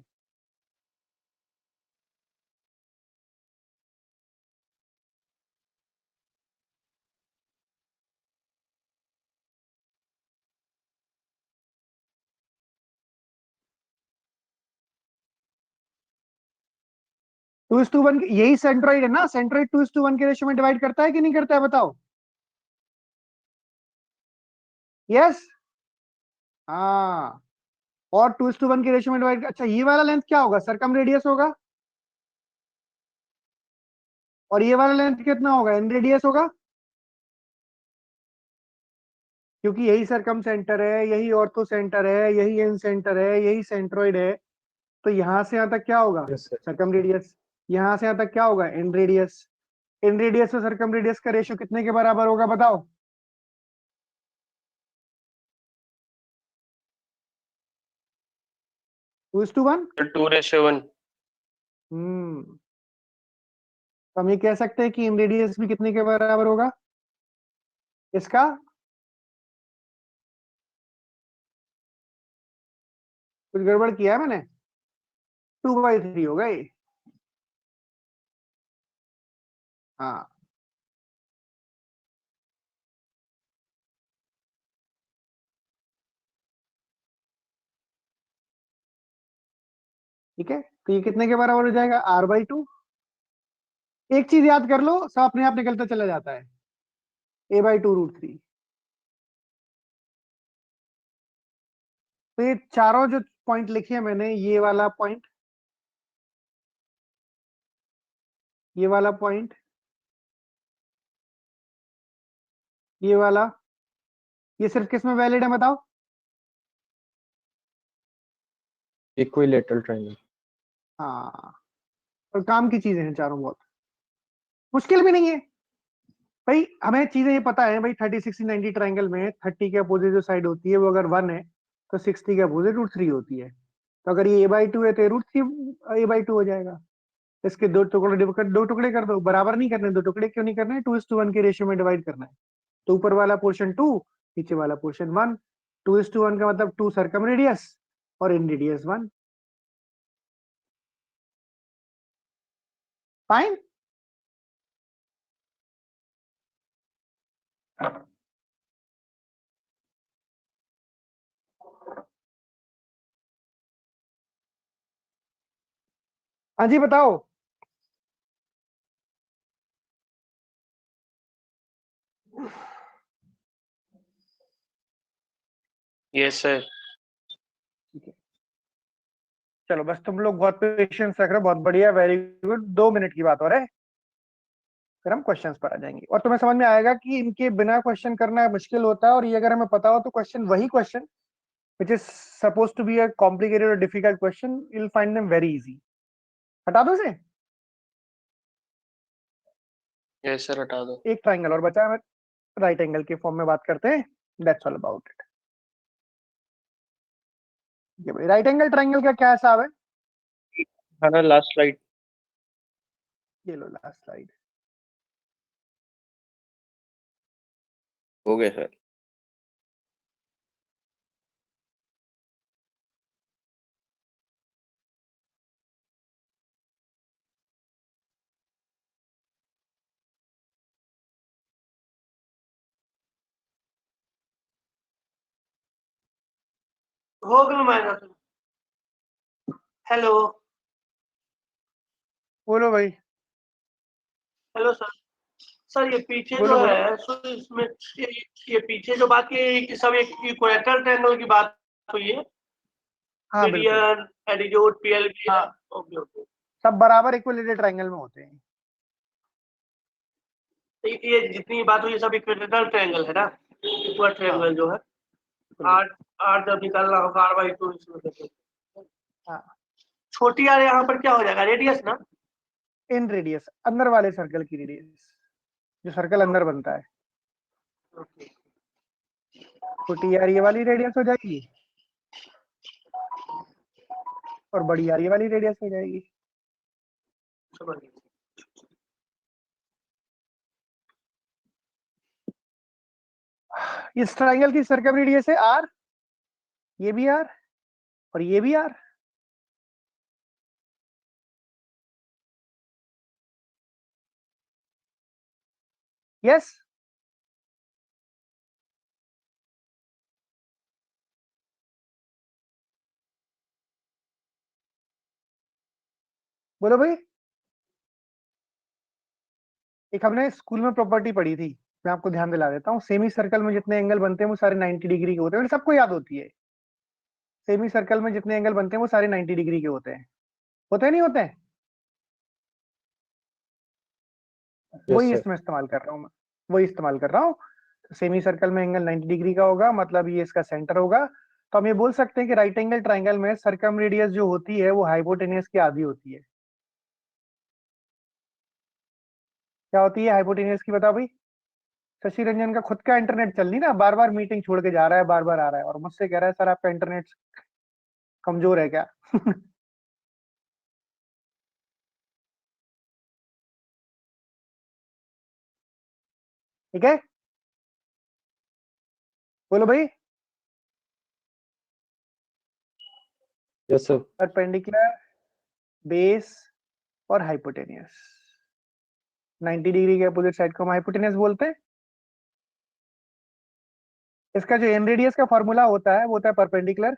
Two is to one, यही सेंट्रोइड है ना, सेंट्रोइड 2:1 के रेशियो में डिवाइड करता है कि नहीं करता है बताओ? यस। हाँ, और 2:1 के रेशियो में डिवाइड, अच्छा ये वाला लेंथ क्या होगा, सरकम रेडियस होगा, और ये वाला लेंथ कितना होगा, एन रेडियस होगा, क्योंकि यही सरकम सेंटर है, यही ऑर्थो सेंटर है, यही एन सेंटर है, यही सेंट्रोइड है। तो यहां से यहां तक क्या होगा, यस सर। सरकम रेडियस। यहां से यहां तक क्या होगा, एन रेडियस। एन रेडियस और सरकम रेडियस का रेशियो कितने के बराबर होगा बताओ? 2:1। 2:1। तो हम ये कह सकते हैं कि एन रेडियस भी कितने के बराबर होगा इसका? कुछ गड़बड़ किया है मैंने? 2/3 होगा ये। हाँ, ठीक है, तो ये कितने के बराबर हो जाएगा, r/2। एक चीज याद कर लो, सब अपने आप निकलता चला जाता है, a/2 √3। तो ये चारों जो पॉइंट लिखे हैं मैंने, ये वाला पॉइंट, ये वाला पॉइंट, ये वाला, ये सिर्फ किस में वैलिड है बताओ? Equilateral triangle. हाँ, और काम की चीजें हैं चारों, बहुत मुश्किल भी नहीं है भाई, हमें चीजें ये पता है भाई। 30, 60, 90 ट्रायंगल में 30 के अपोजिट जो साइड होती है वो अगर 1 है, तो 60 के अपोजिट √3 होती है। तो अगर ये a/2 है तो ये √3 a/2 हो जाएगा। इसके दो टुकड़े कर दो, बराबर नहीं करने, दो टुकड़े क्यों नहीं करने, 2:1 के रेशियो में डिवाइड करना है। तो ऊपर वाला पोर्शन 2, नीचे वाला पोर्शन 1। 2:1 का मतलब 2 सरकम रेडियस और इन रेडियस 1। फाइन। हाँ जी बताओ। Yes sir. ठीक है, चलो बस तुम लोग बहुत पेशेंस रख रहे हो, बहुत बढ़िया, वेरी गुड। 2 मिनट की बात हो रहा है। फिर हम क्वेश्चंस पर आ जाएंगे और तुम्हें समझ में आएगा कि इनके बिना क्वेश्चन करना मुश्किल होता है, और ये अगर हमें पता हो तो क्वेश्चन वही question which is supposed to be a complicated or difficult question, you'll find them very easy. हटा दो इसे, यस सर हटा दो। एक ट्राइंगल और बचा है, राइट एंगल के फॉर्म में बात करते हैं, दैट्स ऑल अबाउट इट। ये भाई राइट एंगल ट्राइंगल का क्या हिसाब है? हाँ ना लास्ट स्लाइड। ये लो लास्ट स्लाइड। हो गया सर। हो गया माइनस। हेलो बोलो भाई। Hello sir. सर ये पीछे बोलो जो बोलो। है सो इसमें ये पीछे जो बाकी सब एक इक्वेटर ट्रायंगल की बात हुई है। हाँ बिल्कुल, मीडियन एडिट्यूड पीएलबी। हाँ ओके ओके। सब बराबर इक्विलेटरल ट्राइंगल में होते हैं। ये जितनी बात हुई है सब इक्वेटर ट्रायंगल है ना, इक्वेटर ट्रायंगल जो है। आर आर जब निकालना होगा R/2 इसमें से। हाँ, छोटी आर यहाँ पर क्या हो जाएगा, रेडियस ना? इन रेडियस, अंदर वाले सर्कल की रेडियस, जो सर्कल अंदर बनता है। ओके। छोटी यार ये वाली रेडियस हो जाएगी, और बड़ी यार ये वाली रेडियस हो जाएगी। समझ गया। इस ट्राइंगल की सर्कम रेडियस है आर, ये भी आर और ये भी आर। यस, बोलो भाई। एक हमने स्कूल में प्रॉपर्टी पढ़ी थी, मैं आपको ध्यान दिला देता हूँ। सेमी सर्कल में जितने एंगल बनते हैं वो सारे 90 डिग्री के होते हैं, सबको याद होती है। सेमी सर्कल में जितने एंगल बनते हैं वो सारे 90 डिग्री के होते नहीं होते हैं? यस वही सर। इसमें इस्तेमाल कर रहा हूँ मैं, वही इस्तेमाल कर रहा हूँ। सेमी सर्कल में एंगल 90 डिग्री का होगा, मतलब ये इसका सेंटर होगा। तो हम ये बोल सकते हैं कि राइट एंगल ट्राइंगल में सर्कम रेडियस जो होती है वो हाइपोटेनियस की आधी होती है। क्या होती है हाइपोटेनियस की, बताओ भाई। शशि रंजन का खुद का इंटरनेट चल नहीं ना, बार बार मीटिंग छोड़ के जा रहा है, बार बार आ रहा है और मुझसे कह रहा है सर आपका इंटरनेट कमजोर है क्या? ठीक है, बोलो भाई। Yes sir. परपेंडिकुलर, बेस और हाइपोटेनियस। 90 डिग्री के अपोजिट साइड को हम हाइपोटेनियस बोलते हैं। इसका जो एन रेडियस का फॉर्मूला होता है वो होता है perpendicular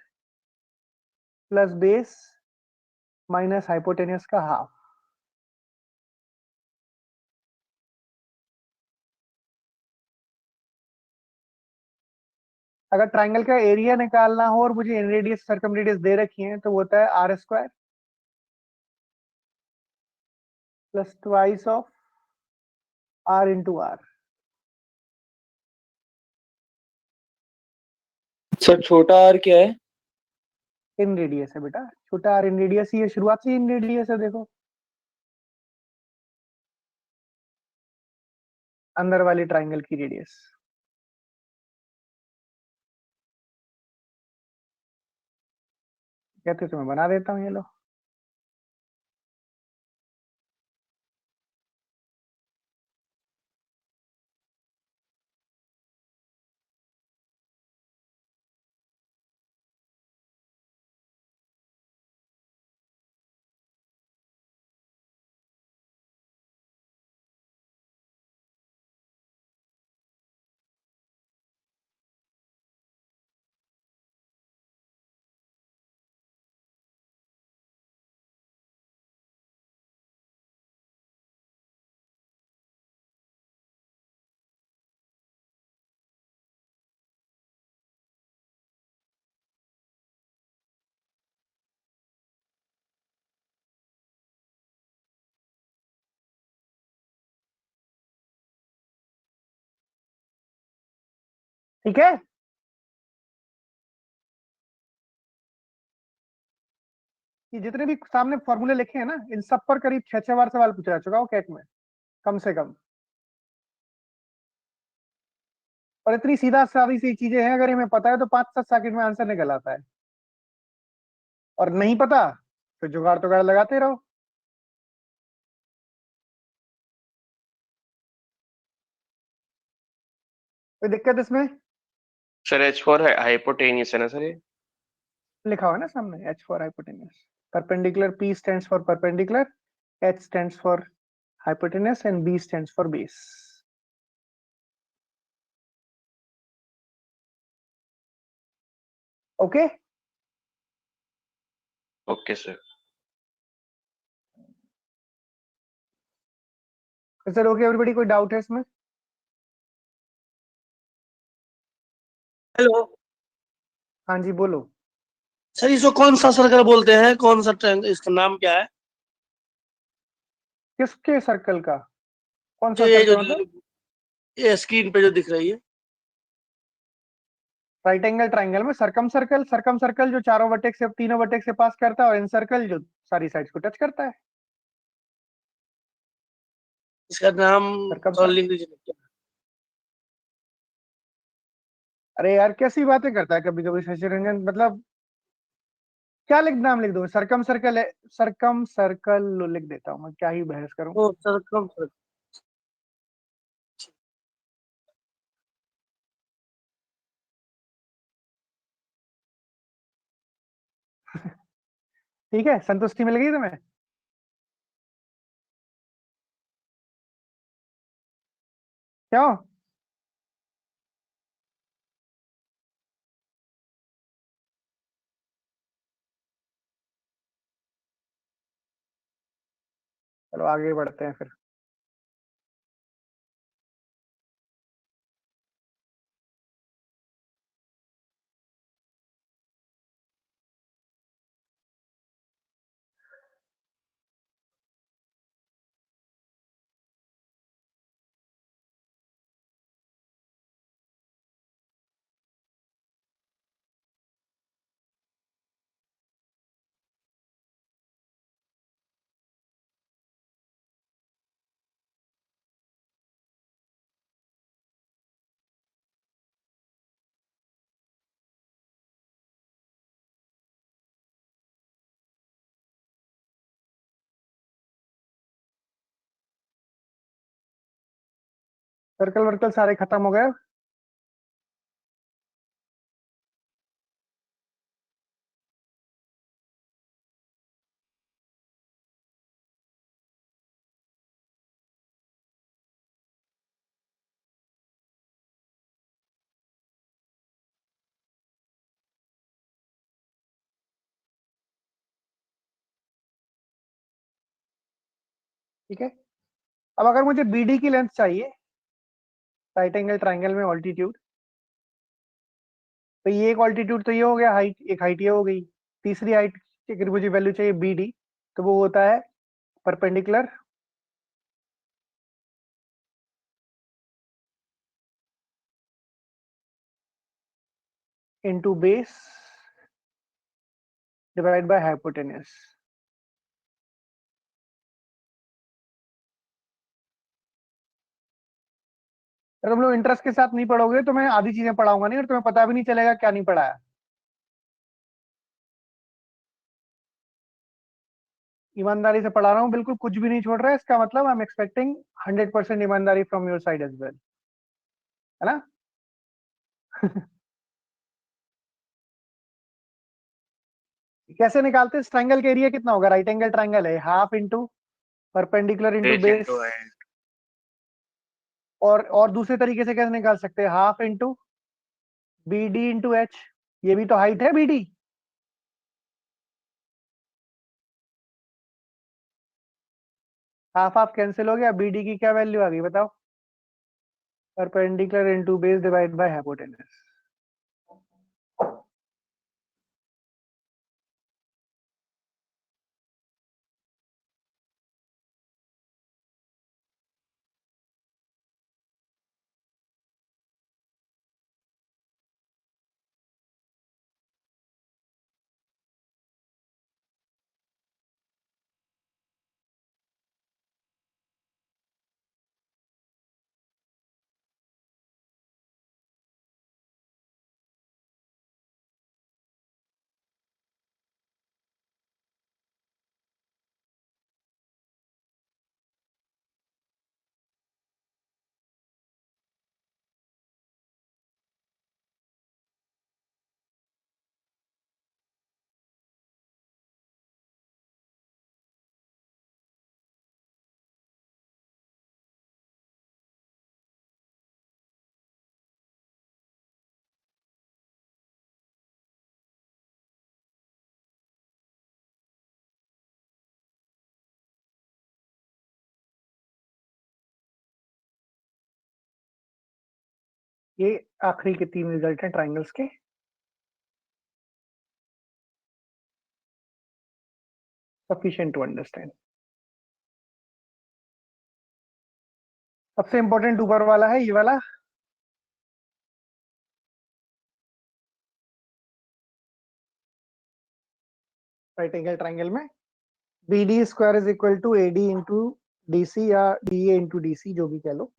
plus base minus hypotenuse का हाफ। अगर ट्राइंगल का एरिया निकालना हो और मुझे एन रेडियस सर्कम रेडियस दे रखी है तो वो होता है R square plus twice of R into R. Sir छोटा आर क्या है? इन रेडियस है बेटा, छोटा आर इन रेडियस ही है, शुरुआत से इन रेडियस है, देखो अंदर वाली ट्राइंगल की रेडियस। कहते तो मैं बना देता हूँ, ये लो। ठीक है, ये जितने भी सामने फॉर्मूले लिखे हैं ना, इन सब पर करीब 6 बार सवाल पूछा जा चुका हो कैट में, कम से कम। और इतनी सीधा सादी सी चीजें हैं, अगर हमें पता है तो 5-7 सेकंड में आंसर निकल आता है, और नहीं पता तो जुगाड़ तुगाड़ लगाते रहो। कोई दिक्कत इसमें? सर H4 है हाइपोटेनियस है ना सर ये? लिखा हुआ है ना सामने, H for hypotenuse, perpendicular, P stands for perpendicular, H stands for hypotenuse and B stands for base. Okay, okay sir. Sir okay everybody, कोई डाउट है इसमें? हेलो हाँ जी बोलो। सर, इसको कौन सा सर्कल बोलते हैं, कौन सा ट्रायंगल, इसका नाम क्या है? किसके सर्कल का? कौन जो सा ये सर्कल मतलब? ये स्क्रीन पे जो दिख रही है। राइट एंगल ट्राइंगल में सर्कम सर्कल जो चारों वर्टेक्स से, तीनों वर्टेक्स से पास करता है, और इन सर्कल जो सारी साइड्स को टच करता है, इसका नाम सर्कम और सर्कल। लिख दीजिए। अरे यार कैसी बातें करता है कभी कभी शशि रंजन, मतलब क्या नाम लिख दूं? सर्कम सर्कल है, सर्कम सर्कल लिख देता हूँ मैं, क्या ही बहस करूं। ओ सर्कम सर्कल। ठीक है, संतुष्टि मिल गई तुम्हें? क्यों? चलो आगे बढ़ते हैं फिर। सर्कल वर्कल सारे खत्म हो गए? ठीक है, अब अगर मुझे बीडी की लेंथ चाहिए राइट एंगल ट्राइंगल में, ऑल्टीट्यूड, तो ये एक ऑल्टीट्यूड तो ये हो गया, हाइट एक, हाइट ये हो गई। तीसरी हाइट की अगर मुझे वैल्यू चाहिए बीडी, तो वो होता है perpendicular into base divide by hypotenuse. अगर तुम लोग इंटरेस्ट के साथ नहीं पढ़ोगे तो मैं आधी चीजें पढ़ाऊंगा नहीं, और तुम्हें पता भी नहीं चलेगा क्या नहीं पढ़ाया। ईमानदारी से पढ़ा रहा हूँ, बिल्कुल कुछ भी नहीं छोड़ रहा है, इसका मतलब आई एम एक्सपेक्टिंग 100% ईमानदारी from your side as well, है ना? कैसे निकालते हैं? इस ट्राइंगल का एरिया कितना होगा? राइट एंगल ट्राइंगल है, half into perpendicular into base base. Into height. और दूसरे तरीके से कैसे निकाल सकते हैं? Half into B D into H, ये भी तो हाइट है B D. Half half cancel हो गया, बी डी की क्या वैल्यू आ गई बताओ? Perpendicular into base divide by hypotenuse. ये आखिरी के 3 रिजल्ट हैं ट्राइंगल्स के। Sufficient to understand. सबसे इंपॉर्टेंट ऊपर वाला है ये वाला, राइट एंगल ट्राइंगल में B D square is equal to A D into D C या D A into D C, जो भी कह लो।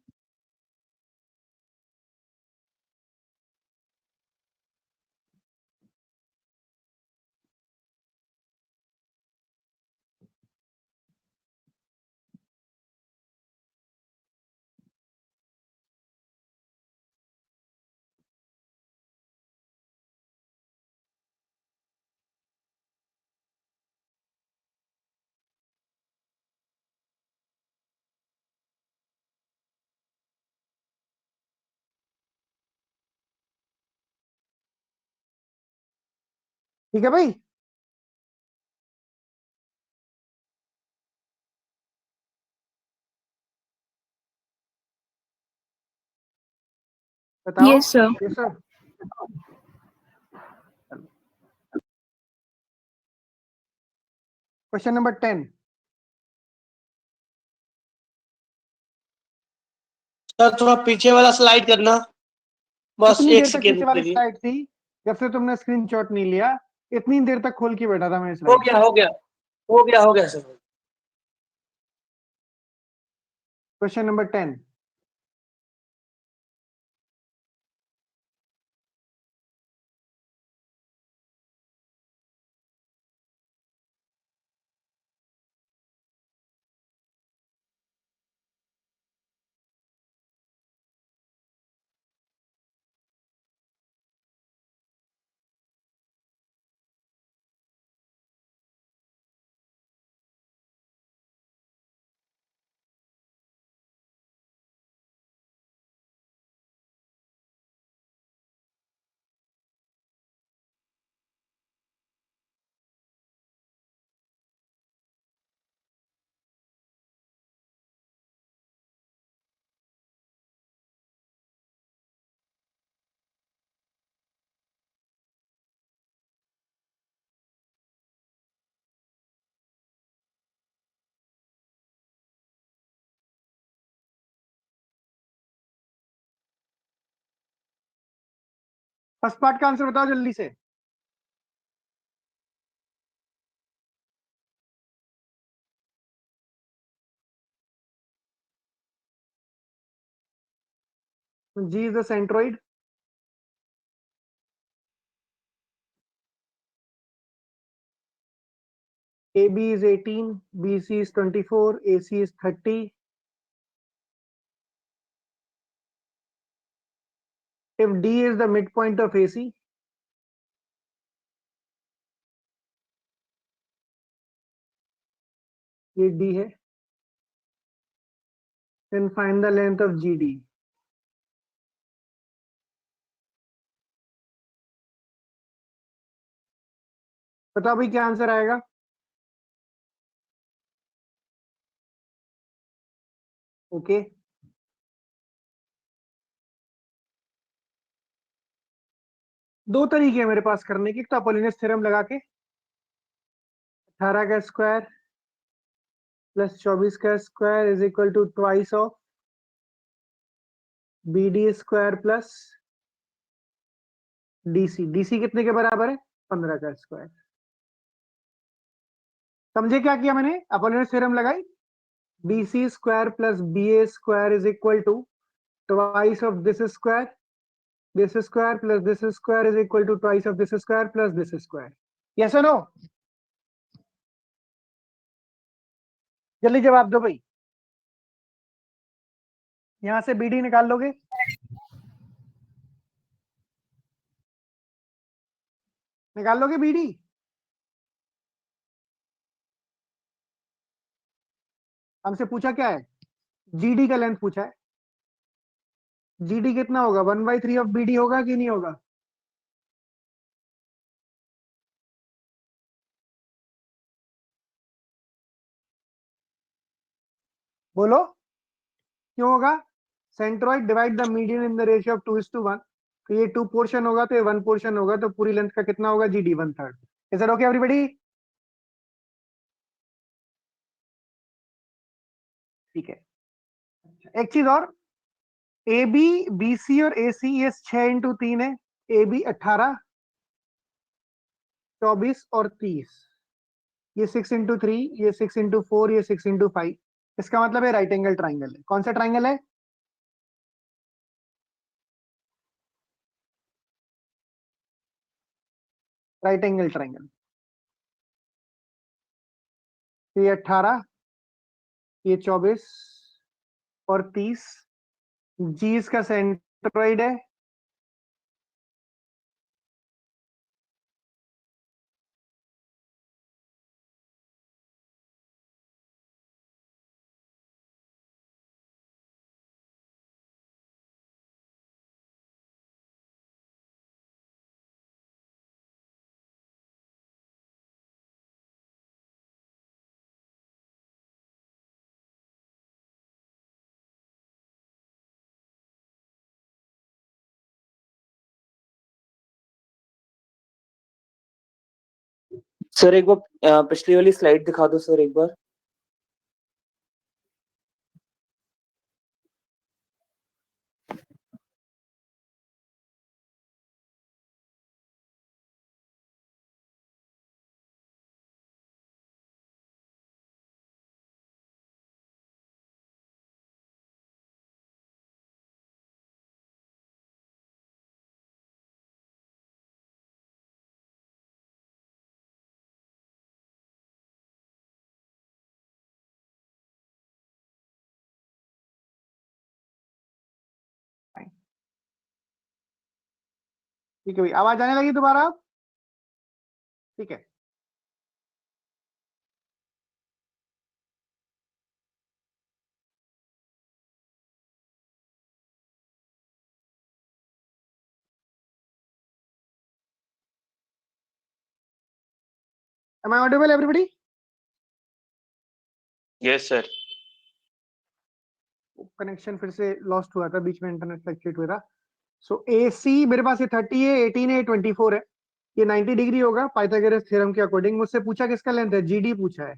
ठीक है भाई, बताओ। Yes, sir. Yes sir. Question number 10। Sir थोड़ा पीछे वाला स्लाइड करना, बस कितनी एक देर तक सेकेंड पीछे के वाली लिए। स्लाइड थी? जब से तुमने स्क्रीनशॉट नहीं लिया, इतनी देर तक खोल के बैठा था मैं हो स्लाइड। गया हो गया हो गया हो गया sir. Question number 10। First part का आंसर बताओ जल्दी से। G is the centroid. AB is 18, BC is 24, AC is 30. If D is the midpoint of AC, ये D है, then find the length of GD. बताओ भाई क्या आंसर आएगा? ओके, दो तरीके हैं मेरे पास करने के। एक तो अपोलिनस थ्योरम लगा के 18 का स्क्वायर प्लस 24 का square is equal to twice of BD square plus DC। DC कितने के बराबर है? 15 का स्क्वायर। समझे क्या किया मैंने? अपोलिनस थ्योरम लगाई, BC square plus BA square is equal to twice of this square plus this square is equal to twice of this square plus this square. Yes or no? जल्दी जवाब दो भाई। यहां से BD निकाल लोगे? निकाल लोगे BD? हमसे पूछा क्या है? GD का लेंथ पूछा है। GD कितना होगा? 1/3 ऑफ BD होगा कि नहीं होगा? बोलो क्यों होगा? Centroid divide the median in the ratio of 2:1, तो ये 2 पोर्शन होगा तो ये 1 पोर्शन होगा, तो पूरी लेंथ का कितना होगा GD 1/3। Is that okay everybody? ठीक है। एक चीज और, AB BC और AC ये 6 × 3 है, AB 18, 24 और 30, ये 6 × 3, ये 6 × 4, ये 6 × 5। इसका मतलब है राइट एंगल ट्राइंगल है। कौन सा ट्राइंगल है? Right angle triangle. ये 18, ये 24 और 30, जी इसका सेंट्रोइड है, सर एक बार पिछली वाली स्लाइड दिखा दो सर एक बार। ठीक है भाई, आवाज आने लगी दोबारा? ठीक है। Am I audible everybody? Yes sir. Connection फिर से लॉस्ट हुआ था, बीच में इंटरनेट फ्लक्चुएट हुआ था। सो AC मेरे पास ये 30 है, 18 है, 24 है, ये 90 डिग्री होगा पाइथागोरस थ्योरम के अकॉर्डिंग। मुझसे पूछा किसका लेंथ है? GD पूछा है।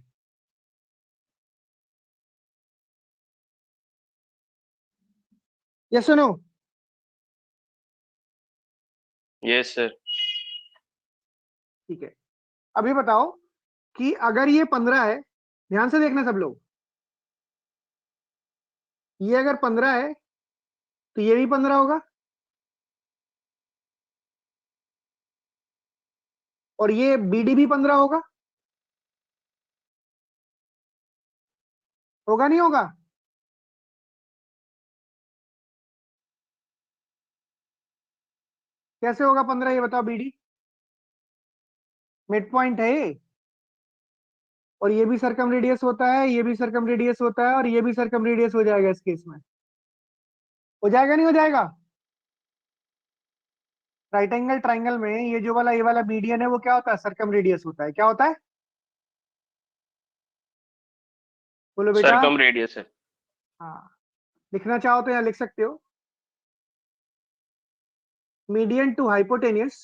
यस और नो? Yes sir. ठीक है। अभी बताओ कि अगर ये 15 है, ध्यान से देखना सब लोग, ये अगर 15 है तो ये भी 15 होगा, और ये BD भी 15 होगा। होगा नहीं होगा? कैसे होगा 15? ये बताओ। BD मिड पॉइंट है ये, और ये भी सर्कम रेडियस होता है, ये भी सर्कम रेडियस होता है, और ये भी सर्कम रेडियस हो जाएगा इस केस में। हो जाएगा नहीं हो जाएगा? राइट एंगल ट्राइंगल में ये वाला मीडियन है, वो क्या होता है? सर्कम रेडियस होता है। क्या होता है? बोलो बेटा। सरकम रेडियस है। हाँ, लिखना चाहो तो यहाँ लिख सकते हो, median to hypotenuse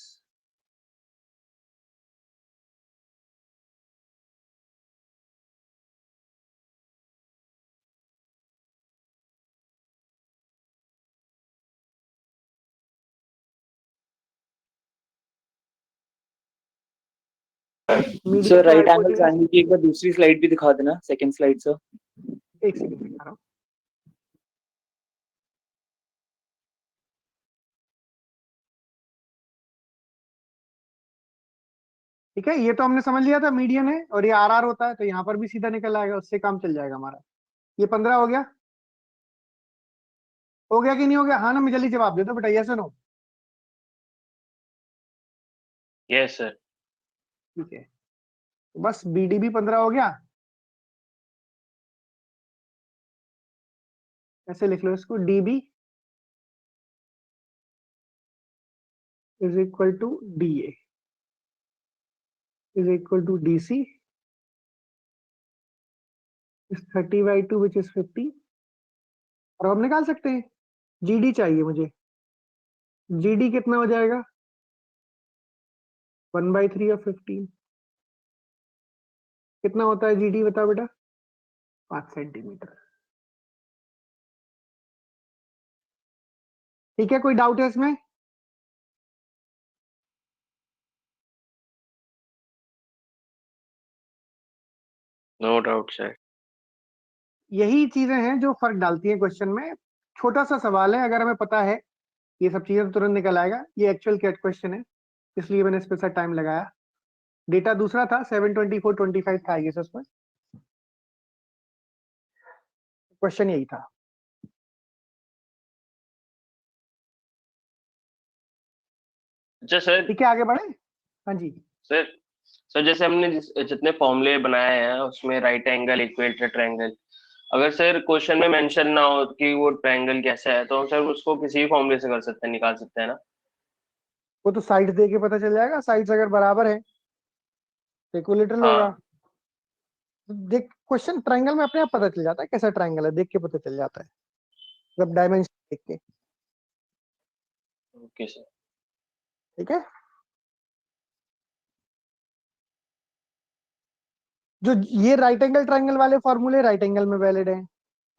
sir right angle triangle की एक बार दूसरी स्लाइड भी दिखा देना, सेकंड स्लाइड सर। एक सेकंड दिखा रहा हूँ। ठीक है, ये तो हमने समझ लिया था मीडियन है, और ये RR होता है, तो यहाँ पर भी सीधा निकल आएगा, उससे काम चल जाएगा हमारा। ये 15 हो गया? हो गया कि नहीं हो गया? हाँ ना, मैं जल्दी जवाब दे दो बेटा, यस और नो? Yes sir. ठीक है, तो बस BD भी 15 हो गया। ऐसे लिख लो इसको, DB is equal to DA is equal to DC is 30/2 which is 50, और हम निकाल सकते हैं जीडी चाहिए मुझे। जीडी कितना हो जाएगा? 1/3 और 15 कितना होता है जीडी, बताओ बेटा। 5 सेंटीमीटर। ठीक है, कोई डाउट है इसमें? No doubt sir. यही चीजें हैं जो फर्क डालती हैं क्वेश्चन में। छोटा सा सवाल है, अगर हमें पता है ये सब चीजें तो तुरंत निकल आएगा। ये एक्चुअल कैट क्वेश्चन है, इसलिए मैंने इस पे सा टाइम लगाया। डेटा दूसरा था, 72425 था ये उसमें। क्वेश्चन यही था। अच्छा सर। ठीक है, आगे बढ़े। हाँ जी। सर सर जैसे हमने जितने फॉर्मूले बनाए हैं उसमें राइट एंगल इक्वेटर ट्रायंगल, अगर सर क्वेश्चन में मेंशन ना हो कि वो ट्रायंगल कैसा है तो सर उसको किसी भी फॉर्मूले से कर सकते हैं, निकाल सकते हैं ना? वो तो साइड दे के पता चल जाएगा। साइड्स अगर बराबर है तो इक्विलेटरल होगा। हाँ। देख, क्वेश्चन ट्रायंगल में अपने आप पता चल जाता है कैसा ट्रायंगल है, देख के पता चल जाता है, जब डायमेंशन देख के। Okay sir. ठीक है। जो ये राइट एंगल ट्रायंगल वाले फॉर्मूले राइट एंगल में वैलिड हैं,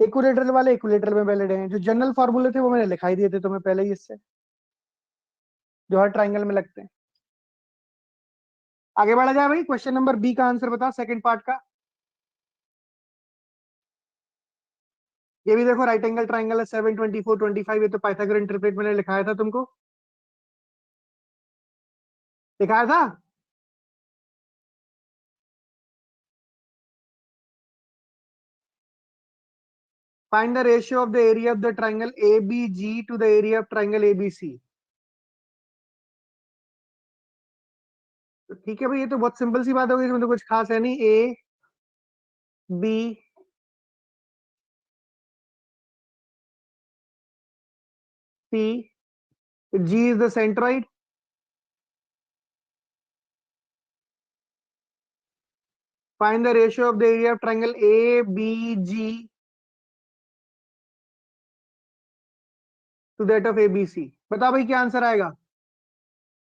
इक्विलेटरल वाले इक्विलेटरल में वैलिड हैं। जो जनरल फॉर्मूले थे वो मैंने लिखाई दिए थे तुम्हें पहले ही, इससे जो हर ट्रायंगल में लगते हैं। आगे बढ़ा जाए भाई। क्वेश्चन नंबर बी का आंसर बता, सेकंड पार्ट का। ये भी देखो राइट एंगल ट्रायंगल है, 72425। ये तो पाइथागोरन ट्रिपलेट मैंने लिखाया था तुमको, लिखाया था। Find the ratio of the area of the triangle ABG to the area of triangle ABC। तो ठीक है भाई, ये तो बहुत सिंपल सी बात होगी, इसमें तो कुछ खास है नहीं। A B C, G is the centroid. Find the ratio of the area of triangle ABG to that of ABC। बता भाई क्या आंसर आएगा।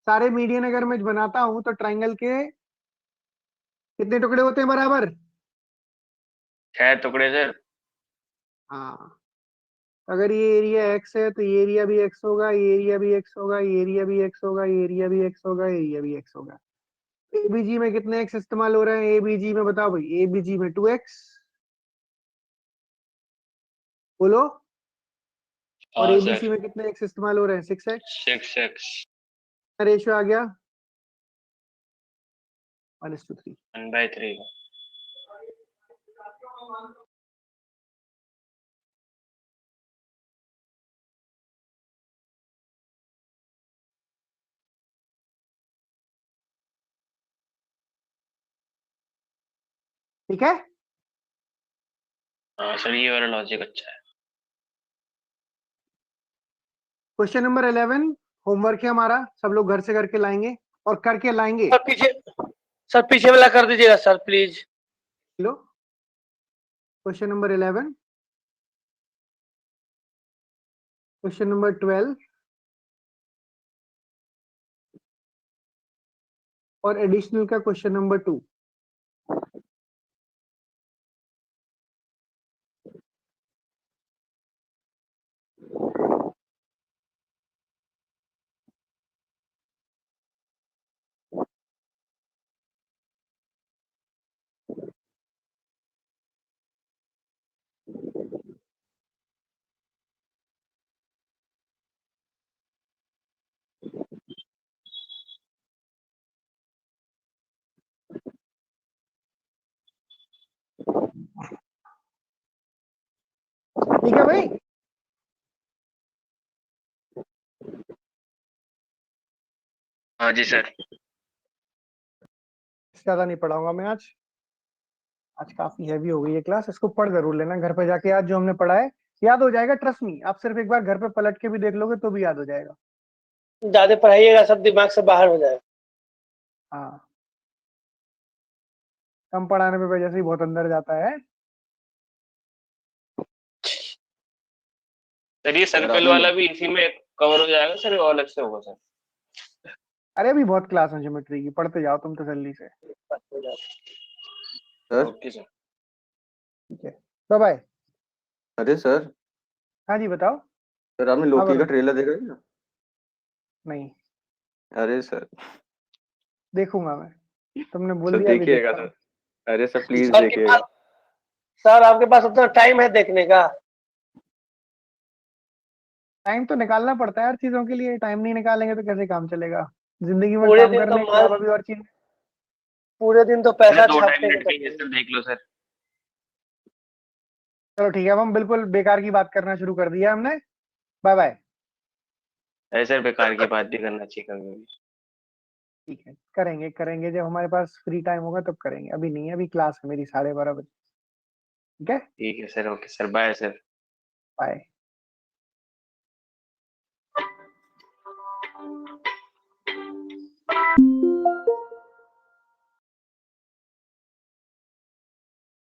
सारे मीडियन अगर मैं बनाता हूं तो ट्रायंगल के कितने टुकड़े होते हैं बराबर? 6 टुकड़े सर। हाँ, अगर ये एरिया एक्स है तो ये एरिया भी एक्स होगा, ये एरिया भी एक्स होगा, ये एरिया भी एक्स होगा, ये एरिया भी एक्स होगा, ये एरिया भी एक्स होगा। एबीजी में कितने एक्स इस्तेमाल हो रहे हैं? एबीजी में बताओ भाई। एबीजी में 2x, बोलो। और हाँ एबीसी सर। में कितने एक्स इस्तेमाल हो रहे हैं? 6x। 6x। रेशियो आ गया 1:3। 1/3। ठीक है। हाँ सर, ये वाला लॉजिक अच्छा है। क्वेश्चन नंबर 11 होमवर्क है हमारा, सब लोग घर से करके लाएंगे और करके लाएंगे। सर पीछे वाला कर दीजिएगा sir please. Low, question number 11, question number 12 और एडिशनल का क्वेश्चन नंबर 2। ठीक है भाई। हाँ जी सर। ज्यादा नहीं पढ़ाऊंगा मैं आज। आज काफी हैवी हो गई है क्लास। इसको पढ़ जरूर लेना घर पे जाके। आज जो हमने पढ़ा है याद हो जाएगा, ट्रस्ट मी। आप सिर्फ एक बार घर पे पलट के भी देख लोगे तो भी याद हो जाएगा। ज्यादा पढ़ाइएगा सब दिमाग से बाहर हो जाएगा। हाँ, कम पढ़ाने पे वजह से ही बहुत अंदर जाता है। सर ये सर्कल वाला भी इसी में कवर हो जाएगा सर, और अलग से होगा सर? अरे अभी बहुत क्लास है ज्योमेट्री की, पढ़ते जाओ तुम तसल्ली से। Sir okay sir. ठीक है, बाय बाय। अरे सर हाँ जी बताओ। सर आपने लोकी बोलो। का ट्रेलर देखा है क्या? नहीं, अरे सर देखूंगा मैं, तुमने बोल सर दिया अभी देखिएगा देखता हूँ। सर। अरे सर प्लीज सर के देखिएगा। पास सर आपके पास उतना टाइम है देखने का? टाइम तो निकालना पड़ता है हर चीजों के लिए, टाइम नहीं निकालेंगे तो कैसे काम चलेगा। जिंदगी में पूरे काम दिन तो करने के माल अलावा भी और चीज। पूरे दिन तो सर पैसा 2 टाइम छापने मिनट के के लिए सर, देख लो सर। चलो ठीक है, अब हम बिल्कुल बेकार की बात करना शुरू कर दिया हमने। Bye bye. अरे सर बेकार की बात भी करना चाहिए कभी भी। ठीक है, करेंगे करेंगे, जब हमारे पास फ्री टाइम होगा तब करेंगे, अभी नहीं है, अभी क्लास है मेरी 12:30 बजे। ठीक है, ठीक है sir, okay sir, bye sir. Bye.